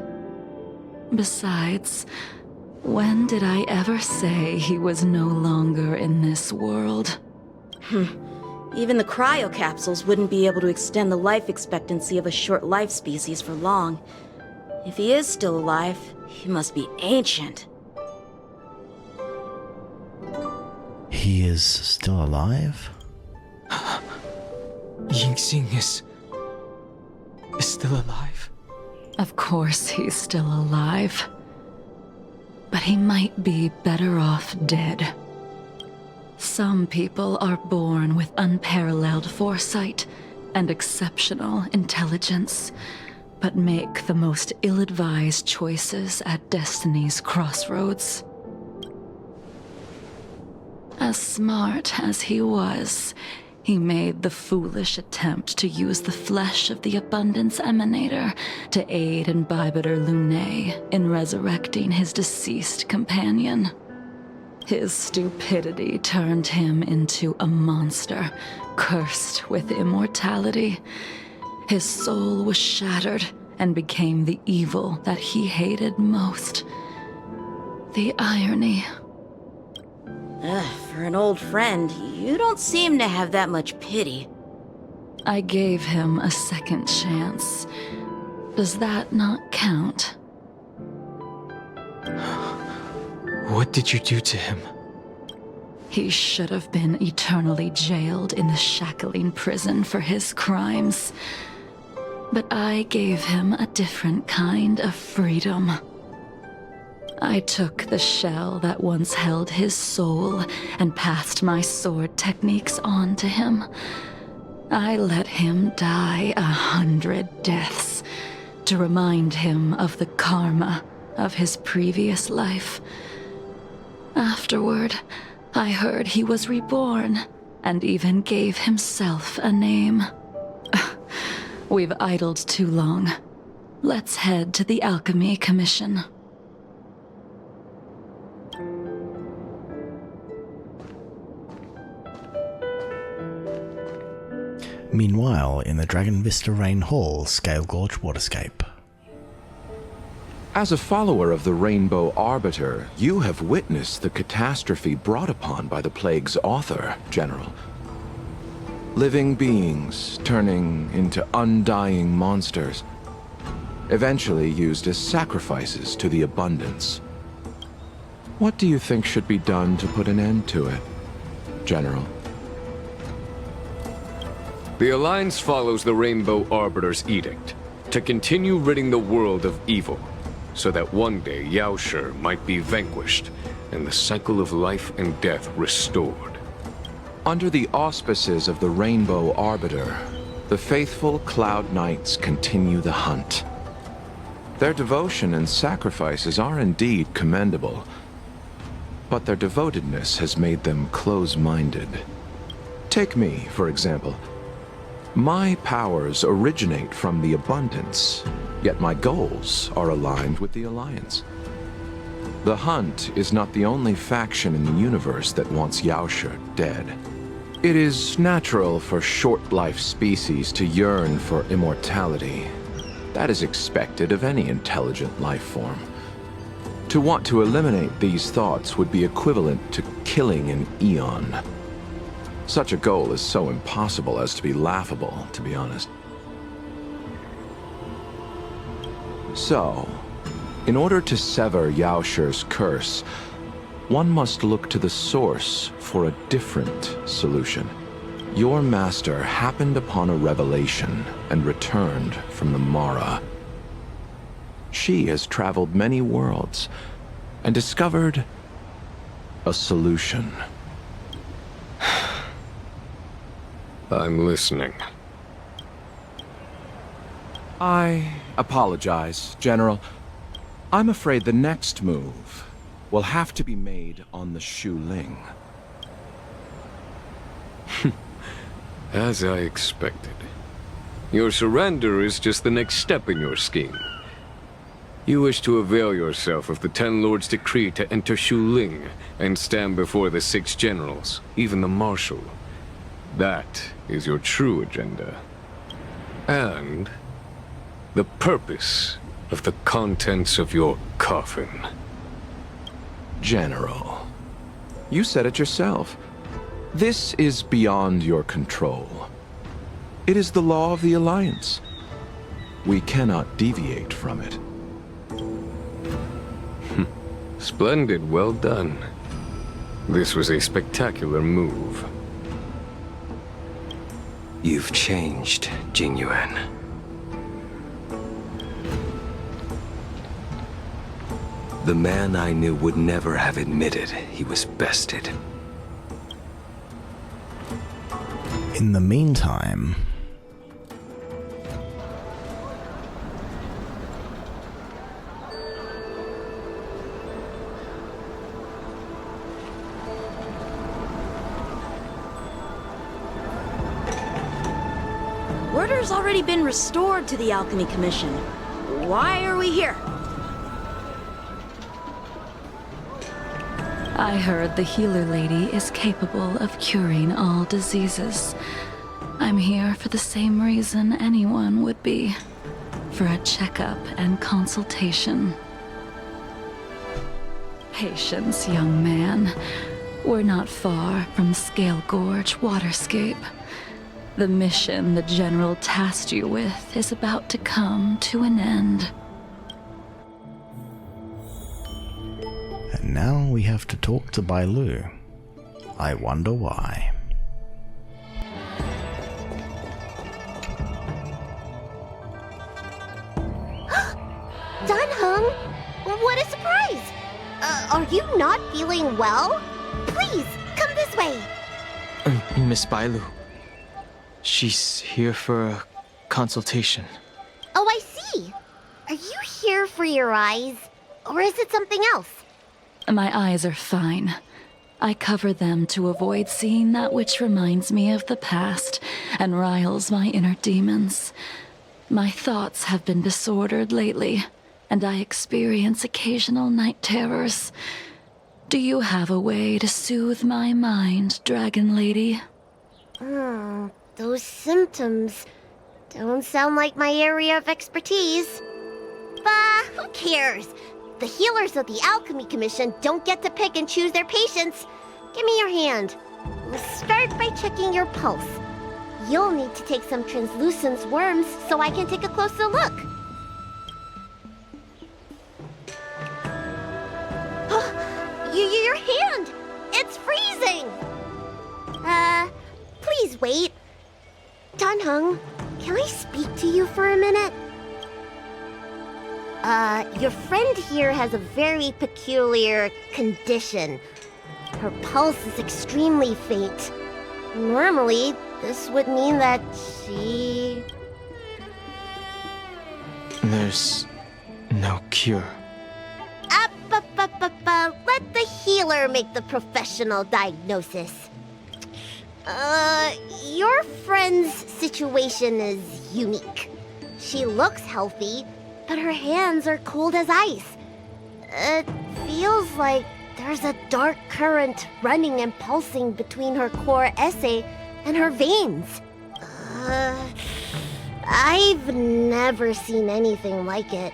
Besides, when did I ever say he was no longer in this world? Even the cryocapsules wouldn't be able to extend the life expectancy of a short-life species for long. If he is still alive, he must be ancient. He is still alive? Yingxing is still alive? Of course he's still alive. But he might be better off dead. Some people are born with unparalleled foresight and exceptional intelligence, but make the most ill-advised choices at destiny's crossroads. As smart as he was, he made the foolish attempt to use the flesh of the Abundance Emanator to aid in Bibiter Lunae in resurrecting his deceased companion. His stupidity turned him into a monster, cursed with immortality. His soul was shattered and became the evil that he hated most. The irony. For an old friend, you don't seem to have that much pity. I gave him a second chance. Does that not count? What did you do to him? He should have been eternally jailed in the shackling prison for his crimes. But I gave him a different kind of freedom. I took the shell that once held his soul and passed my sword techniques on to him. I let him die 100 deaths to remind him of the karma of his previous life. Afterward, I heard he was reborn and even gave himself a name. We've idled too long. Let's head to the Alchemy Commission. Meanwhile, in the Dragon Vista Rain Hall, Scale Gorge Waterscape. As a follower of the Rainbow Arbiter, you have witnessed the catastrophe brought upon by the plague's author, General. Living beings turning into undying monsters, eventually used as sacrifices to the Abundance. What do you think should be done to put an end to it, General? The Alliance follows the Rainbow Arbiter's edict to continue ridding the world of evil, so that one day Yaoshi might be vanquished and the cycle of life and death restored. Under the auspices of the Rainbow Arbiter, the faithful Cloud Knights continue the hunt. Their devotion and sacrifices are indeed commendable, but their devotedness has made them close-minded. Take me, for example. My powers originate from the Abundance, yet my goals are aligned with the Alliance. The Hunt is not the only faction in the universe that wants Yaoshi dead. It is natural for short-life species to yearn for immortality. That is expected of any intelligent life form. To want to eliminate these thoughts would be equivalent to killing an eon. Such a goal is so impossible as to be laughable, to be honest. So, in order to sever Yaoshi's curse, one must look to the source for a different solution. Your master happened upon a revelation and returned from the Mara. She has traveled many worlds and discovered a solution. I'm listening. I apologize, General. I'm afraid the next move will have to be made on the Shu Ling. As I expected. Your surrender is just the next step in your scheme. You wish to avail yourself of the Ten Lords' decree to enter Shu Ling and stand before the 6 generals, even the Marshal. That is your true agenda. And the purpose of the contents of your coffin. General, you said it yourself. This is beyond your control. It is the law of the Alliance. We cannot deviate from it. Splendid, well done. This was a spectacular move. You've changed, Jingliu. The man I knew would never have admitted he was bested. In the meantime... Order's already been restored to the Alchemy Commission. Why are we here? I heard the healer lady is capable of curing all diseases. I'm here for the same reason anyone would be. For a checkup and consultation. Patience, young man. We're not far from Scale Gorge waterscape. The mission the General tasked you with is about to come to an end. And now we have to talk to Bailu. I wonder why. Dunhung, what a surprise! Are you not feeling well? Please, come this way. Miss Bailu. She's here for a consultation. Oh, I see. Are you here for your eyes? Or is it something else? My eyes are fine. I cover them to avoid seeing that which reminds me of the past and riles my inner demons. My thoughts have been disordered lately, and I experience occasional night terrors. Do you have a way to soothe my mind, Dragon Lady? Those symptoms don't sound like my area of expertise. But who cares? The healers of the Alchemy Commission don't get to pick and choose their patients. Give me your hand. We'll start by checking your pulse. You'll need to take some translucent worms so I can take a closer look. Your hand! It's freezing! Please wait. Dunhung, can I speak to you for a minute? Your friend here has a very peculiar condition. Her pulse is extremely faint. Normally, this would mean that she... There's no cure. Let the healer make the professional diagnosis. Your friend's situation is unique. She looks healthy, but her hands are cold as ice. It feels like there's a dark current running and pulsing between her core esse and her veins. I've never seen anything like it.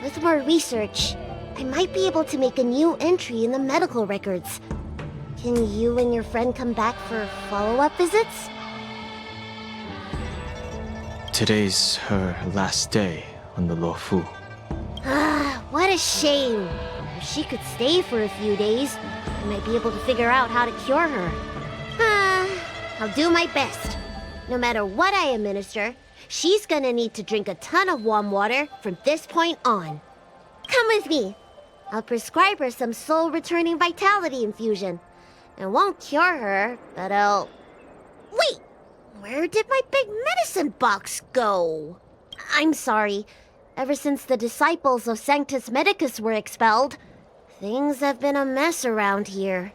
With more research, I might be able to make a new entry in the medical records. Can you and your friend come back for follow-up visits? Today's her last day on the Luofu. What a shame. If she could stay for a few days, I might be able to figure out how to cure her. I'll do my best. No matter what I administer, she's gonna need to drink a ton of warm water from this point on. Come with me. I'll prescribe her some soul-returning vitality infusion. It won't cure her, but I'll... Wait! Where did my big medicine box go? I'm sorry. Ever since the disciples of Sanctus Medicus were expelled, things have been a mess around here.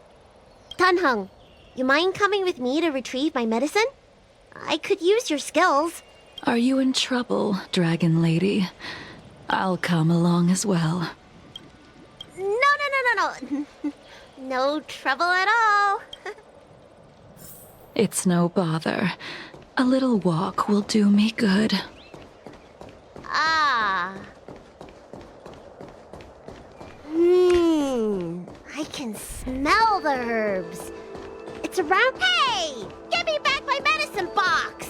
Tanheng, you mind coming with me to retrieve my medicine? I could use your skills. Are you in trouble, Dragon Lady? I'll come along as well. No. No trouble at all. It's no bother. A little walk will do me good. Ah. I can smell the herbs. It's around. Hey! Give me back my medicine box!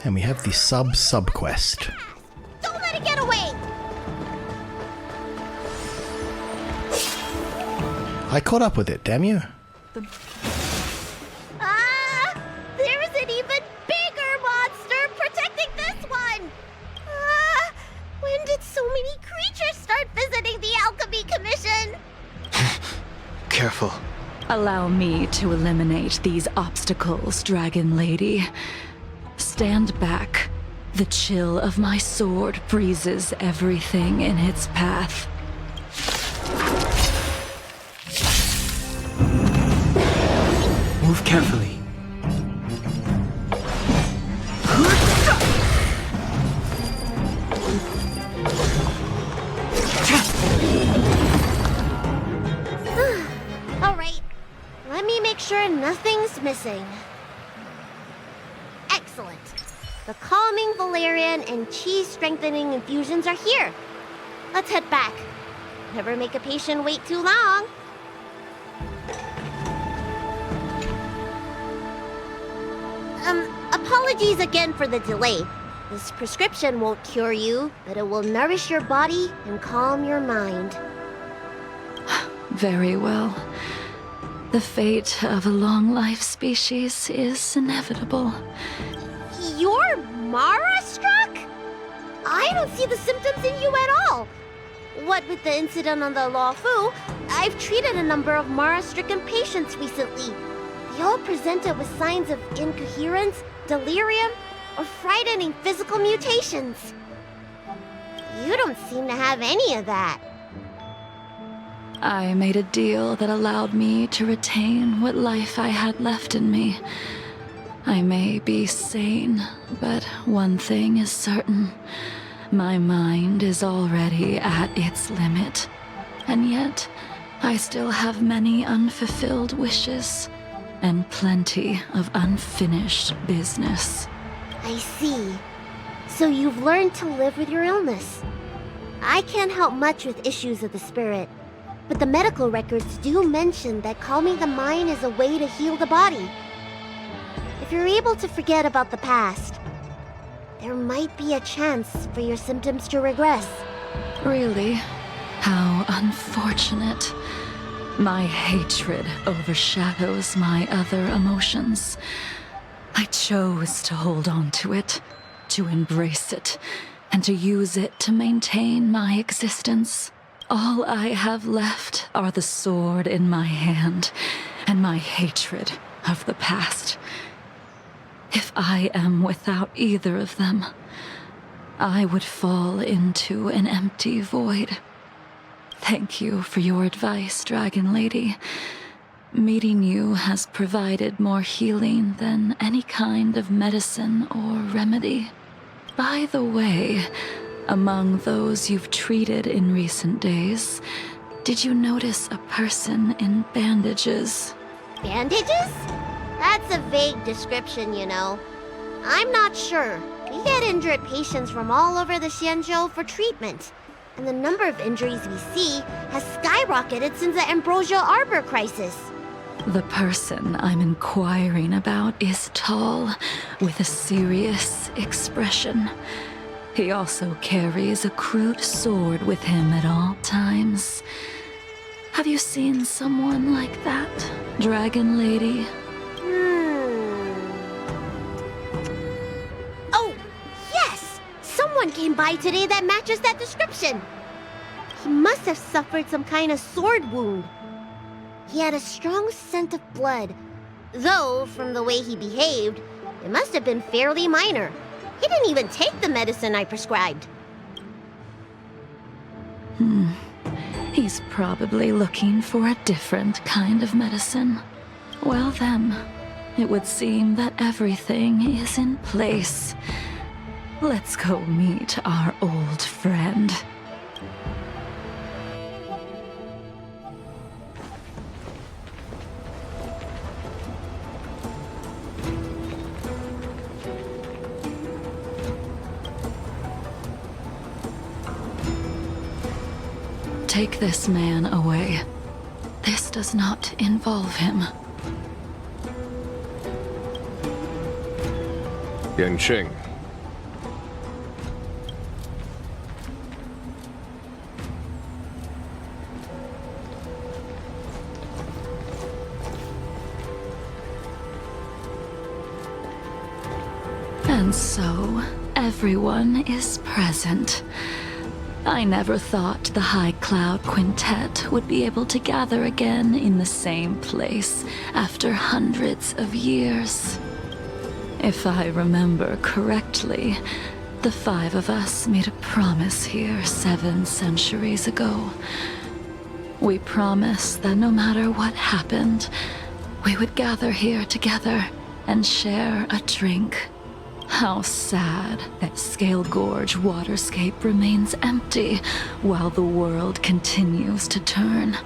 And we have the sub quest. Don't let it get away! I caught up with it, damn you. Ah! There's an even bigger monster protecting this one! Ah! When did so many creatures start visiting the Alchemy Commission? Careful. Allow me to eliminate these obstacles, Dragon Lady. Stand back. The chill of my sword freezes everything in its path. Move carefully. All right. Let me make sure nothing's missing. Excellent. The calming valerian and chi strengthening infusions are here. Let's head back. Never make a patient wait too long. Apologies again for the delay. This prescription won't cure you, but it will nourish your body and calm your mind. Very well. The fate of a long-life species is inevitable. You're Mara-struck? I don't see the symptoms in you at all. What with the incident on the Luofu, I've treated a number of Mara-stricken patients recently. They all presented with signs of incoherence, delirium, or frightening physical mutations. You don't seem to have any of that. I made a deal that allowed me to retain what life I had left in me. I may be sane, but one thing is certain. My mind is already at its limit. And yet, I still have many unfulfilled wishes, and plenty of unfinished business. I see. So you've learned to live with your illness. I can't help much with issues of the spirit, but the medical records do mention that calming the mind is a way to heal the body. If you're able to forget about the past, there might be a chance for your symptoms to regress. Really? How unfortunate. My hatred overshadows my other emotions. I chose to hold on to it, to embrace it, and to use it to maintain my existence. All I have left are the sword in my hand and my hatred of the past. If I am without either of them, I would fall into an empty void. Thank you for your advice, Dragon Lady. Meeting you has provided more healing than any kind of medicine or remedy. By the way, among those you've treated in recent days, did you notice a person in bandages? Bandages? That's a vague description, you know. I'm not sure. We get injured patients from all over the Xianzhou for treatment, and the number of injuries we see has skyrocketed since the Ambrosial Arbor crisis. The person I'm inquiring about is tall, with a serious expression. He also carries a crude sword with him at all times. Have you seen someone like that, Dragon Lady? Oh, yes! Someone came by today that matches that description. He must have suffered some kind of sword wound. He had a strong scent of blood, though, from the way he behaved, It must have been fairly minor. He didn't even take the medicine I prescribed. He's probably looking for a different kind of medicine. Well then, it would seem that everything is in place. Let's go meet our old friend. Take this man away. This does not involve him. Yanqing. And so, everyone is present. I never thought the High Cloud Quintet would be able to gather again in the same place after hundreds of years. If I remember correctly, the 5 of us made a promise here 7 centuries ago. We promised that no matter what happened, we would gather here together and share a drink. How sad that Scale Gorge waterscape remains empty while the world continues to turn.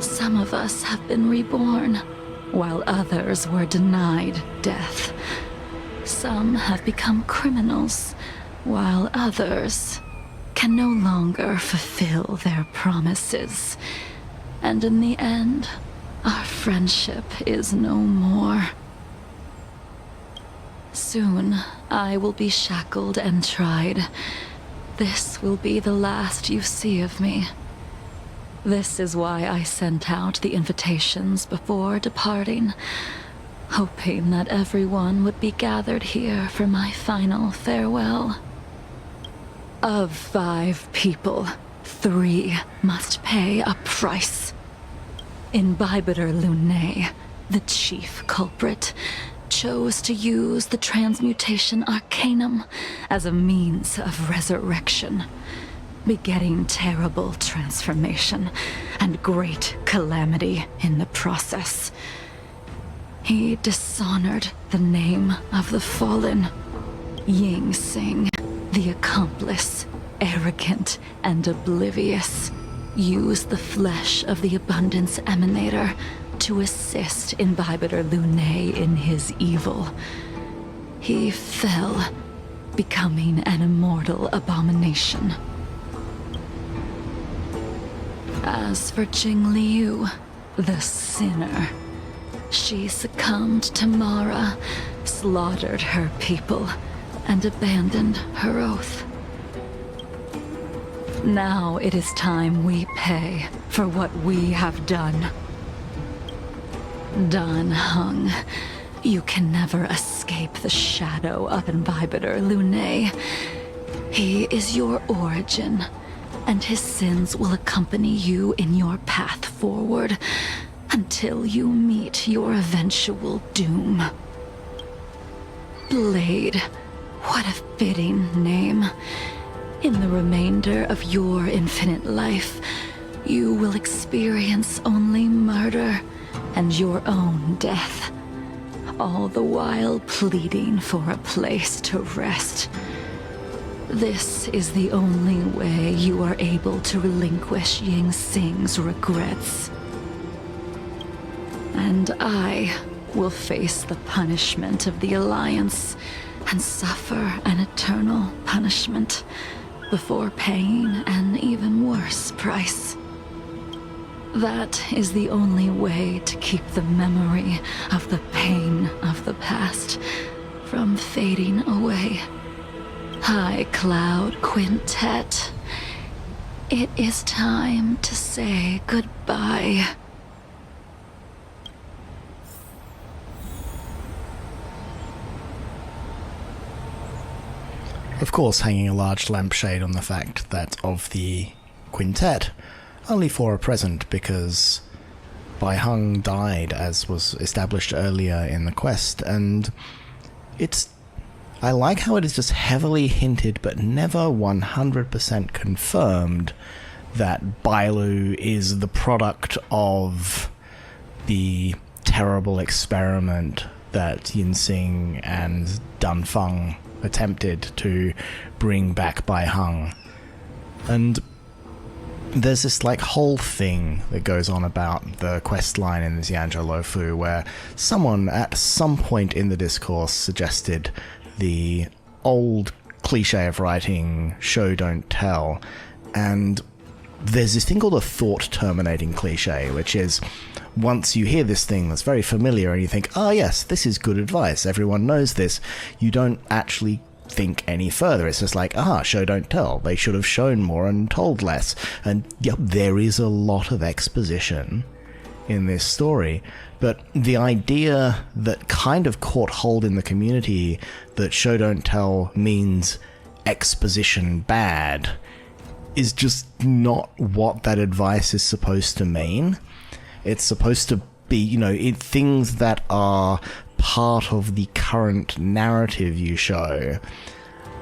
Some of us have been reborn, while others were denied death. Some have become criminals, while others can no longer fulfill their promises. And in the end, our friendship is no more. Soon, I will be shackled and tried. This will be the last you see of me. This is why I sent out the invitations before departing, hoping that everyone would be gathered here for my final farewell. Of 5 people, 3 must pay a price. Imbibitor Lunae, the chief culprit, chose to use the transmutation arcanum as a means of resurrection, begetting terrible transformation and great calamity in the process. He dishonored the name of the fallen. Ying Sing, the accomplice, arrogant and oblivious, used the flesh of the Abundance Emanator to assist Imbibitor Lunae in his evil. He fell, becoming an immortal abomination. As for Jingliu, the sinner, she succumbed to Mara, slaughtered her people, and abandoned her oath. Now it is time we pay for what we have done. Dan Heng, you can never escape the shadow of Imbibitor Lunae. He is your origin, and his sins will accompany you in your path forward until you meet your eventual doom. Blade, what a fitting name. In the remainder of your infinite life, you will experience only murder and your own death, all the while pleading for a place to rest. This is the only way you are able to relinquish Ying Sing's regrets. And I will face the punishment of the Alliance and suffer an eternal punishment before paying an even worse price. That is the only way to keep the memory of the pain of the past from fading away. High Cloud Quintet, it is time to say goodbye. Of course, hanging a large lampshade on the fact that of the quintet, only 4 are present because Bai Heng died, as was established earlier in the quest, and I like how it is just heavily hinted but never 100% confirmed that Bailu is the product of the terrible experiment that Yinsing and Dunfeng attempted to bring back Bai Heng. And there's this like whole thing that goes on about the quest line in Xianzhou Luofu where someone at some point in the discourse suggested the old cliche of writing show don't tell, and there's this thing called a thought terminating cliche, which is once you hear this thing that's very familiar and you think, oh yes, this is good advice, everyone knows this, you don't actually think any further. It's just like, show don't tell, they should have shown more and told less. And yep, there is a lot of exposition in this story, but the idea that kind of caught hold in the community that show don't tell means exposition bad is just not what that advice is supposed to mean. It's supposed to be, things that are part of the current narrative you show.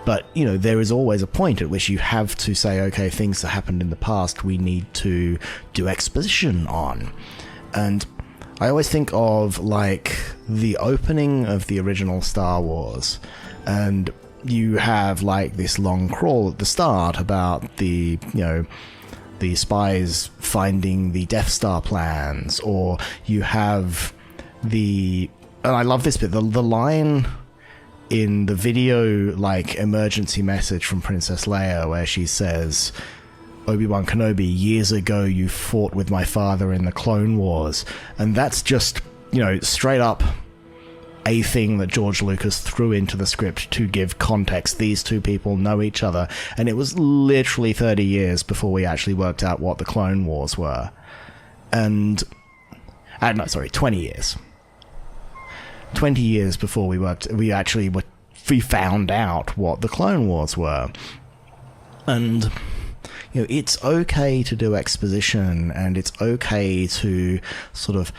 But, there is always a point at which you have to say, okay, things that happened in the past we need to do exposition on. And I always think of, like, the opening of the original Star Wars, and you have, like, this long crawl at the start about the spies finding the Death Star plans, or you have and I love this bit, the line in the video, like, emergency message from Princess Leia where she says, Obi-Wan Kenobi, years ago you fought with my father in the Clone Wars. And that's just, straight up a thing that George Lucas threw into the script to give context. These two people know each other, and it was literally 30 years before we actually worked out what the Clone Wars were. And... 20 years. 20 years before we found out what the Clone Wars were. And... it's okay to do exposition, and it's okay to sort of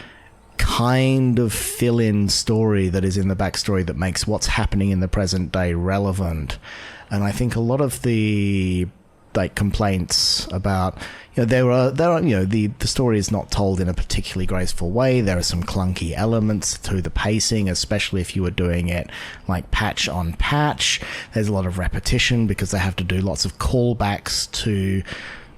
kind of fill in story that is in the backstory that makes what's happening in the present day relevant. And I think a lot of the complaints about there are the story is not told in a particularly graceful way. There are some clunky elements to the pacing, especially if you were doing it like patch on patch. There's a lot of repetition because they have to do lots of callbacks to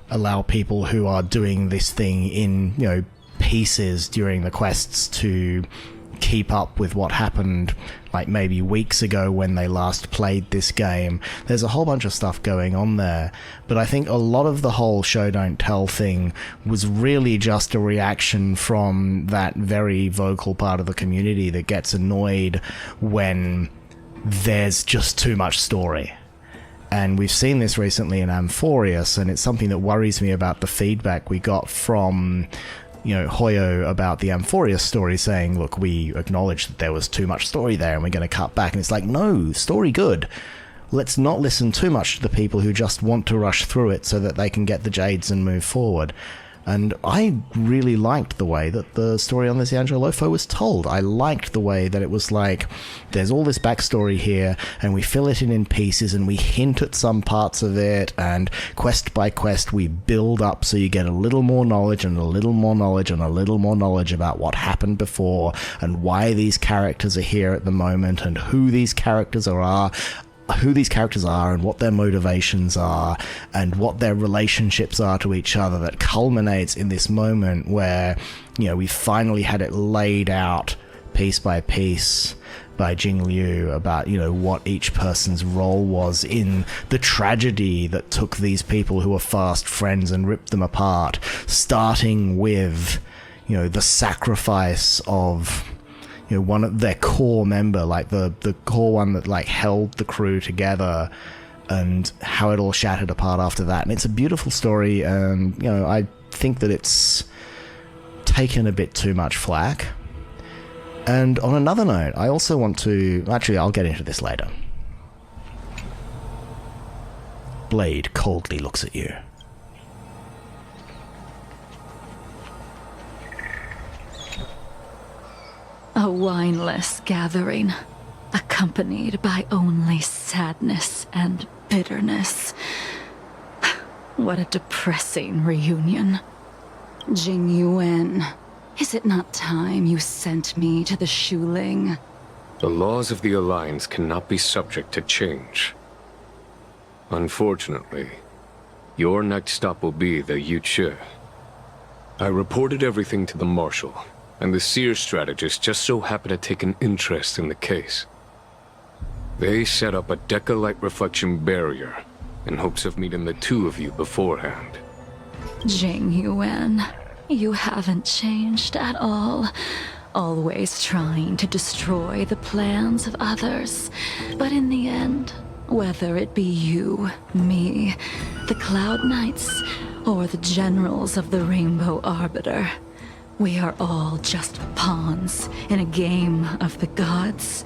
allow people who are doing this thing in pieces during the quests to keep up with what happened like maybe weeks ago when they last played this game. There's a whole bunch of stuff going on there, but I think a lot of the whole show don't tell thing was really just a reaction from that very vocal part of the community that gets annoyed when there's just too much story. And we've seen this recently in Amphorius, and it's something that worries me about the feedback we got from Hoyo about the Amphorius story, saying, look, we acknowledge that there was too much story there and we're going to cut back. And it's like, no, story good. Let's not listen too much to the people who just want to rush through it so that they can get the Jades and move forward. And I really liked the way that the story on the Xianzhou Luofu was told. I liked the way that it was like, there's all this backstory here, and we fill it in pieces, and we hint at some parts of it, and quest by quest we build up so you get a little more knowledge, and a little more knowledge, and a little more knowledge about what happened before, and why these characters are here at the moment, and who these characters are, and what their motivations are, and what their relationships are to each other, that culminates in this moment where, we finally had it laid out piece by piece by Jingliu about, what each person's role was in the tragedy that took these people who were fast friends and ripped them apart, starting with, the sacrifice of one of their core member, like the core one that held the crew together, and how it all shattered apart after that. And it's a beautiful story, and I think that it's taken a bit too much flack. And on another note, I also want to... Actually, I'll get into this later. Blade coldly looks at you. A wineless gathering. A accompanied by only sadness and bitterness. What a depressing reunion. Jingliu, is it not time you sent me to the Shuling? The laws of the Alliance cannot be subject to change. Unfortunately, your next stop will be the Yuchi. I reported everything to the Marshal, and the Seer strategist just so happened to take an interest in the case. They set up a Deca-light reflection barrier in hopes of meeting the two of you beforehand. Jingliu, you haven't changed at all. Always trying to destroy the plans of others. But in the end, whether it be you, me, the Cloud Knights, or the generals of the Rainbow Arbiter, we are all just pawns in a game of the gods.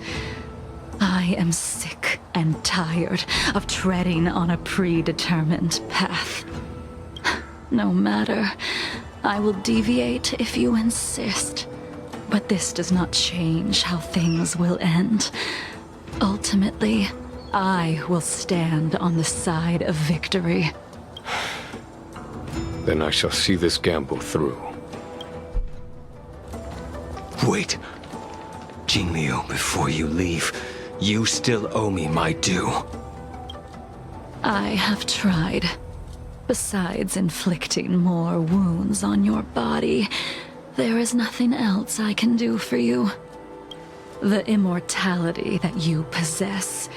I am sick and tired of treading on a predetermined path. No matter, I will deviate if you insist. But this does not change how things will end. Ultimately, I will stand on the side of victory. Then I shall see this gamble through. Wait. Jingliu, before you leave, you still owe me my due. I have tried. Besides inflicting more wounds on your body, there is nothing else I can do for you. The immortality that you possess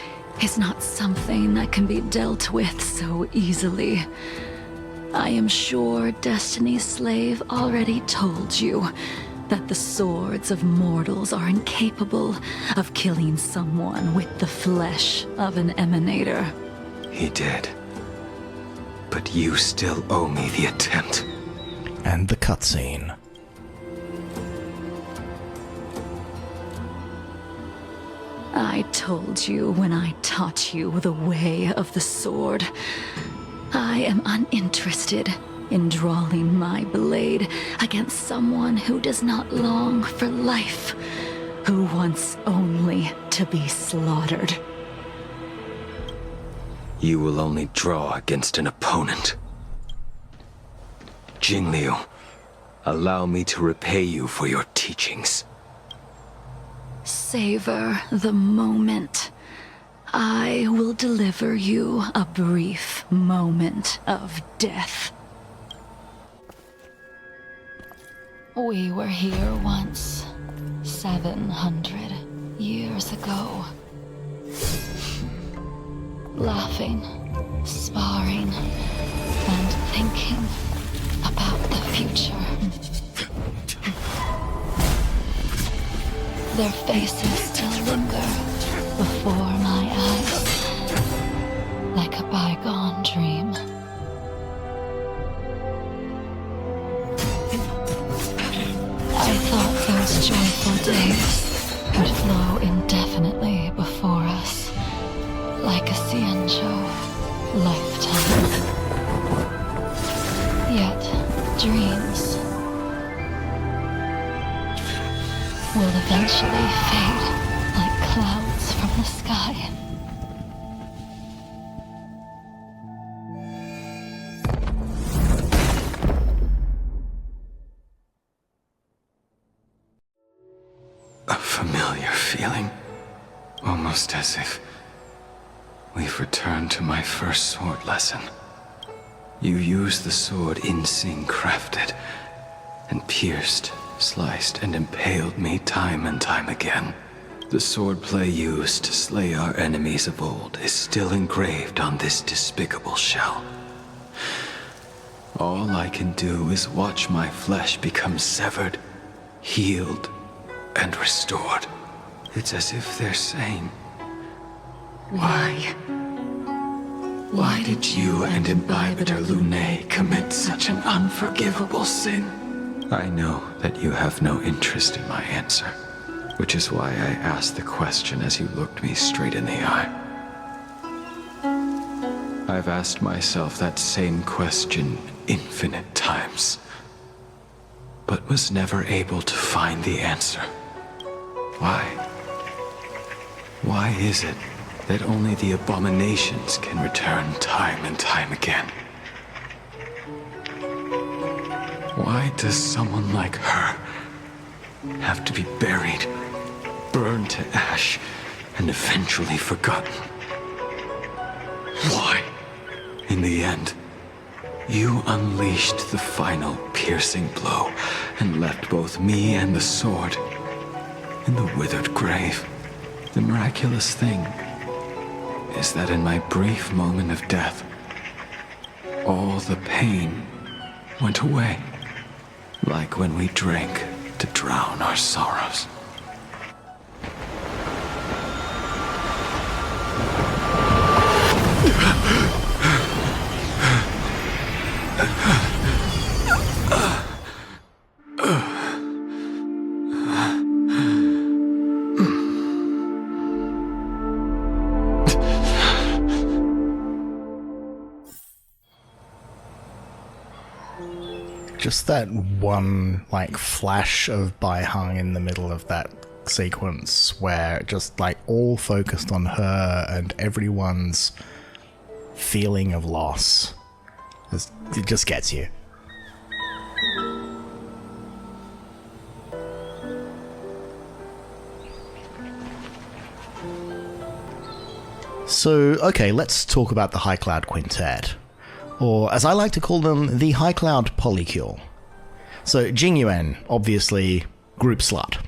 is not something that can be dealt with so easily. I am sure Destiny's Slave already told you that the swords of mortals are incapable of killing someone with the flesh of an emanator. He did. But you still owe me the attempt. And the cutscene. I told you when I taught you the way of the sword. I am uninterested in drawing my blade against someone who does not long for life, who wants only to be slaughtered. You will only draw against an opponent. Jingliu, allow me to repay you for your teachings. Savor the moment. I will deliver you a brief moment of death. We were here once, 700 years ago. Laughing, sparring, and thinking about the future. Their faces still linger before my eyes, like a bygone dream. I thought those joyful days would flow indefinitely before us, like a Cienjo lifetime. Yet, dreams will eventually fade like clouds from the sky. A familiar feeling. Almost as if we've returned to my first sword lesson. You used the sword Insing crafted, and pierced, sliced, and impaled me time and time again. The swordplay used to slay our enemies of old is still engraved on this despicable shell. All I can do is watch my flesh become severed, healed, and restored. It's as if they're saying, Why did you and Imbibitor Lunae commit such an unforgivable sin? I know that you have no interest in my answer, which is why I asked the question as you looked me straight in the eye. I've asked myself that same question infinite times, but was never able to find the answer. Why? Why is it that only the abominations can return time and time again? Why does someone like her have to be buried, burned to ash, and eventually forgotten? Why? In the end, you unleashed the final piercing blow and left both me and the sword in the withered grave. The miraculous thing is that in my brief moment of death, all the pain went away, like when we drank to drown our sorrows. Just that one, like, flash of Bai Hung in the middle of that sequence where just, like, all focused on her and everyone's feeling of loss. It just gets you. So, okay, let's talk about the High Cloud Quintet. Or, as I like to call them, the High Cloud Polycule. So, Jingliu, obviously, group slut.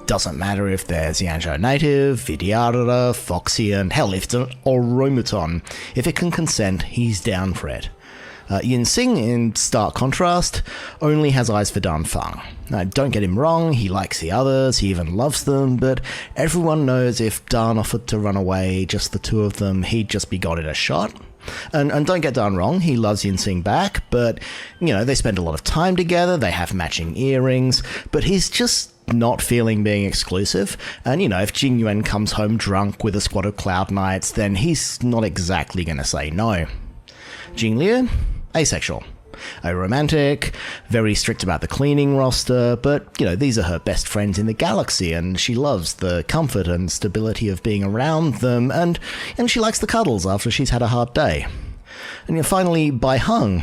Doesn't matter if there's Yanzhou native, Vidyadhara, Foxian, hell, if it's an Oromuton. If it can consent, he's down for it. Yinsing, in stark contrast, only has eyes for Danfeng. Now, don't get him wrong, he likes the others, he even loves them, but everyone knows if Dan offered to run away, just the two of them, he'd just be got in a shot. And don't get Dan wrong, he loves Yinsing back, but, you know, they spend a lot of time together, they have matching earrings, but he's just not feeling being exclusive. And, you know, if Jingliu comes home drunk with a squad of Cloud Knights, then he's not exactly going to say no. Jingliu? Asexual. A romantic, very strict about the cleaning roster, but, you know, these are her best friends in the galaxy, and she loves the comfort and stability of being around them, and she likes the cuddles after she's had a hard day. And finally, Bai Hung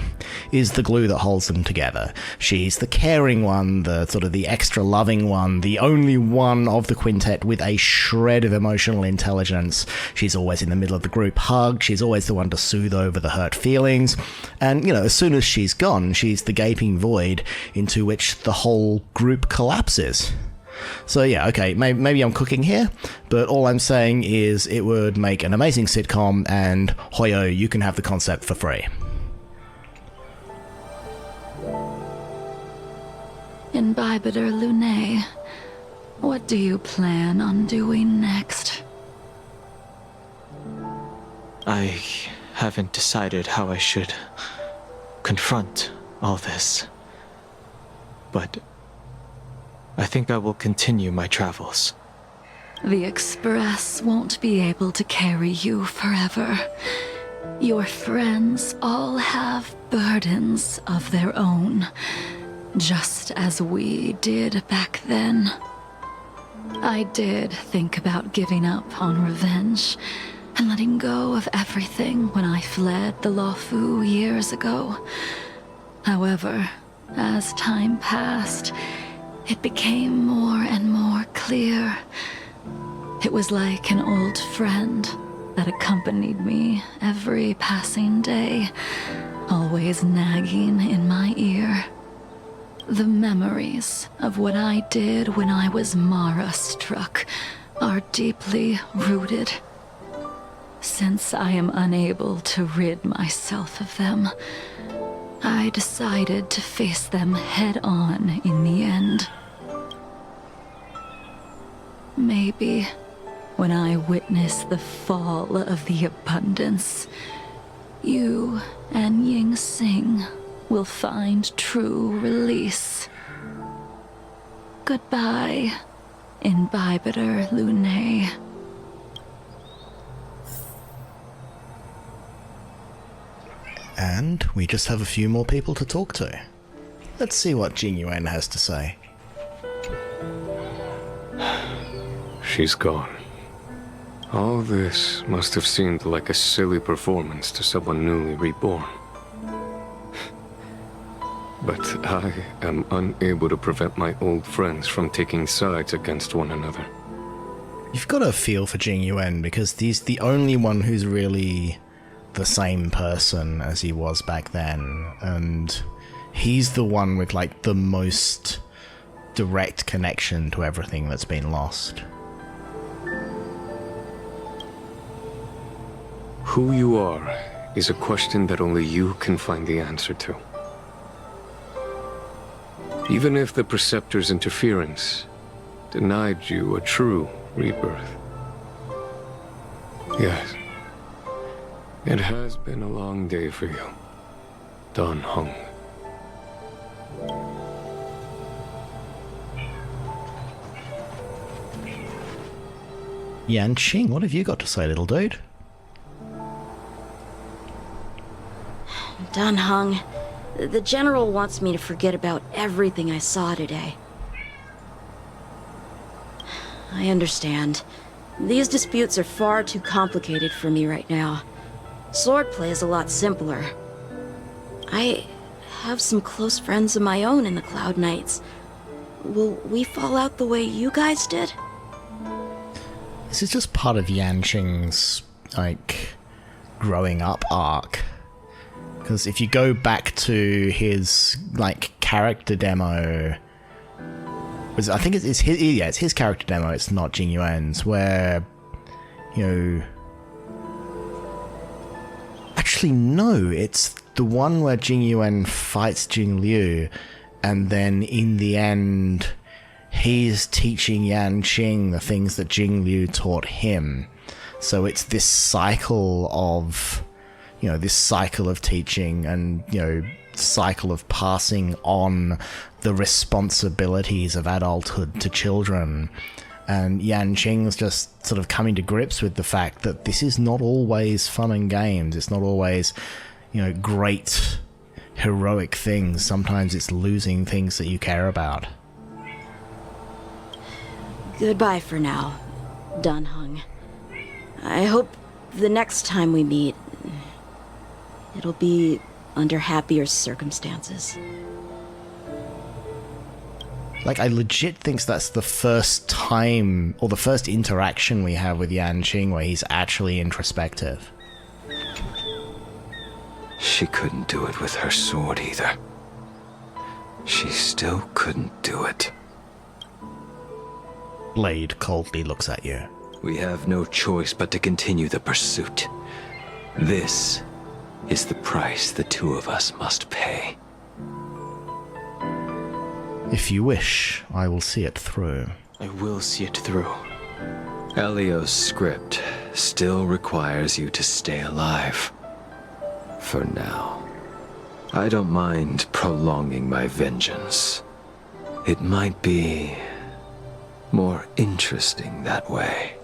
is the glue that holds them together. She's the caring one, the sort of the extra loving one, the only one of the quintet with a shred of emotional intelligence. She's always in the middle of the group hug, she's always the one to soothe over the hurt feelings, and, you know, as soon as she's gone, she's the gaping void into which the whole group collapses. So yeah, okay, maybe I'm cooking here, but all I'm saying is it would make an amazing sitcom, and hoyo, you can have the concept for free. Imbibitor Lunae, what do you plan on doing next? I haven't decided how I should confront all this, but I think I will continue my travels. The Express won't be able to carry you forever. Your friends all have burdens of their own, just as we did back then. I did think about giving up on revenge and letting go of everything when I fled the Luofu years ago. However, as time passed, it became more and more clear. It was like an old friend that accompanied me every passing day, always nagging in my ear. The memories of what I did when I was Mara-struck are deeply rooted. Since I am unable to rid myself of them, I decided to face them head-on in the end. Maybe when I witness the fall of the abundance, you and Yinsing will find true release. Goodbye, Imbibitor Lunae. And we just have a few more people to talk to. Let's see what Jingliu has to say. She's gone. All this must have seemed like a silly performance to someone newly reborn. But I am unable to prevent my old friends from taking sides against one another. You've got a feel for Jingliu because he's the only one who's really the same person as he was back then, and he's the one with like the most direct connection to everything that's been lost. Who you are is a question that only you can find the answer to. Even if the Preceptor's interference denied you a true rebirth. Yes, it has been a long day for you, Dan Heng. Yanqing, what have you got to say, little dude? Dan Heng, the General wants me to forget about everything I saw today. I understand. These disputes are far too complicated for me right now. Swordplay is a lot simpler. I have some close friends of my own in the Cloud Knights. Will we fall out the way you guys did? This is just part of Yanqing's, like, growing up arc. Because if you go back to his, like, character demo... I think it's his character demo, it's not Jingliu's, where, you know... Actually, no, it's the one where Jingliu fights Jingliu, and then in the end, he's teaching Yanqing the things that Jingliu taught him. So it's this cycle of, you know, this cycle of teaching and, you know, cycle of passing on the responsibilities of adulthood to children. And Yanqing's just sort of coming to grips with the fact that this is not always fun and games. It's not always, you know, great, heroic things. Sometimes it's losing things that you care about. Goodbye for now, Dan Heng. I hope the next time we meet, it'll be under happier circumstances. Like, I legit think that's the first time, or the first interaction we have with Yanqing where he's actually introspective. She couldn't do it with her sword either. She still couldn't do it. Blade coldly looks at you. We have no choice but to continue the pursuit. This is the price the two of us must pay. If you wish, I will see it through. I will see it through. Elio's script still requires you to stay alive. For now. I don't mind prolonging my vengeance. It might be more interesting that way.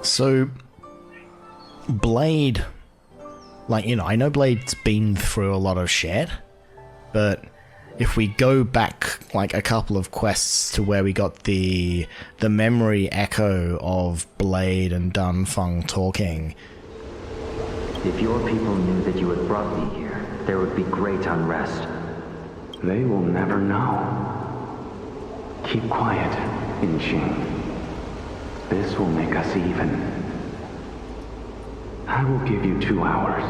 So, Blade, like, you know, I know Blade's been through a lot of shit, but if we go back, like, a couple of quests to where we got the memory echo of Blade and Dunfeng talking. If your people knew that you had brought me here, there would be great unrest. They will never know. Keep quiet, Inxing. This will make us even. I will give you 2 hours.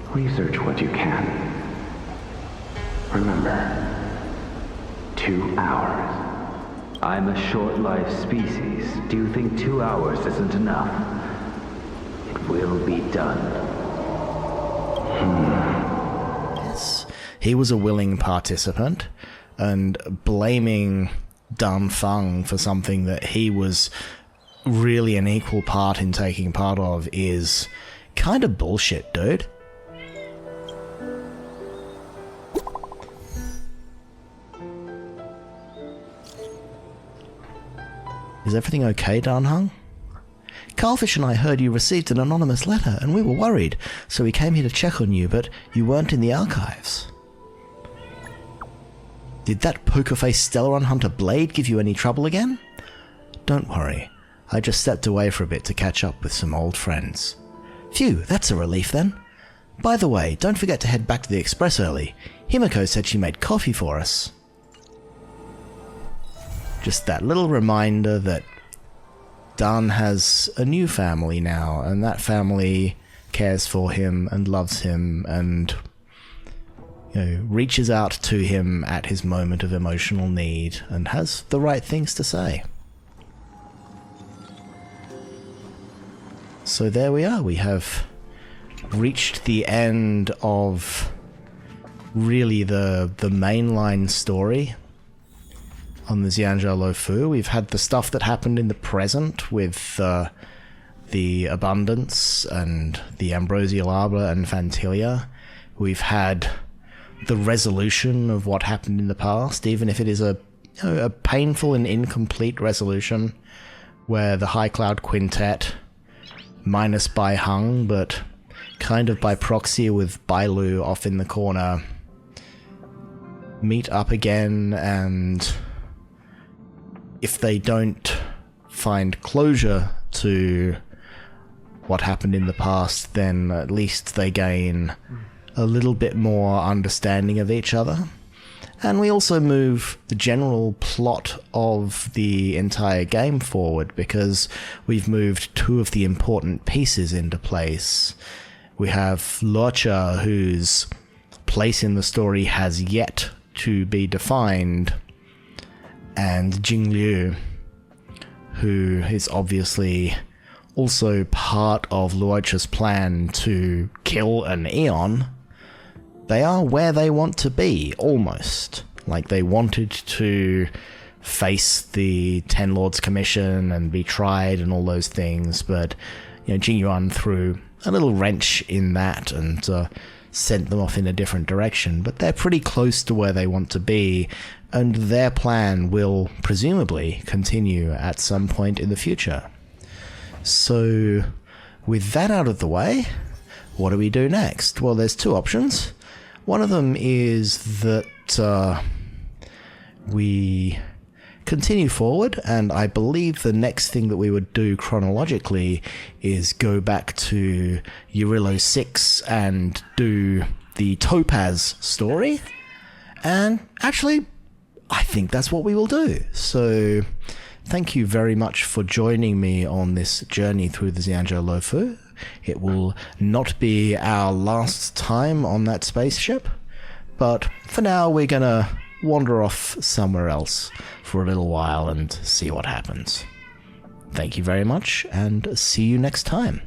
Research what you can. Remember, 2 hours. I'm a short-lived species. Do you think 2 hours isn't enough? It will be done. Yes. He was a willing participant, and blaming Dunfeng for something that he was really an equal part in taking part of is kind of bullshit, dude. Is everything okay, Dan Heng? Carlfish and I heard you received an anonymous letter, and we were worried, so we came here to check on you, but you weren't in the archives. Did that poker-faced Stellaron Hunter Blade give you any trouble again? Don't worry. I just stepped away for a bit to catch up with some old friends. Phew, that's a relief then. By the way, don't forget to head back to the Express early. Himiko said she made coffee for us. Just that little reminder that Dan has a new family now, and that family cares for him and loves him and, you know, reaches out to him at his moment of emotional need and has the right things to say. So there we are. We have reached the end of really the mainline story on the Xianzhou Luofu. We've had the stuff that happened in the present with the Abundance and the Ambrosial Arbor and Fantilia. We've had the resolution of what happened in the past, even if it is a painful and incomplete resolution, where the High Cloud Quintet, minus Bai Hung, but kind of by proxy with Bailu off in the corner, meet up again, and if they don't find closure to what happened in the past, then at least they gain a little bit more understanding of each other. And we also move the general plot of the entire game forward, because we've moved two of the important pieces into place. We have Luocha, whose place in the story has yet to be defined, and Jingliu, who is obviously also part of Luocha's plan to kill an Eon. They are where they want to be, almost. Like, they wanted to face the Ten Lords Commission and be tried and all those things, but, you know, Jing Yuan threw a little wrench in that and sent them off in a different direction. But they're pretty close to where they want to be, and their plan will presumably continue at some point in the future. So, with that out of the way, what do we do next? Well, there's two options. One of them is that we continue forward, and I believe the next thing that we would do chronologically is go back to Eurillo 6 and do the Topaz story. And actually, I think that's what we will do. So, thank you very much for joining me on this journey through the Xianzhou Luofu. It will not be our last time on that spaceship, but for now we're gonna wander off somewhere else for a little while and see what happens. Thank you very much, and see you next time.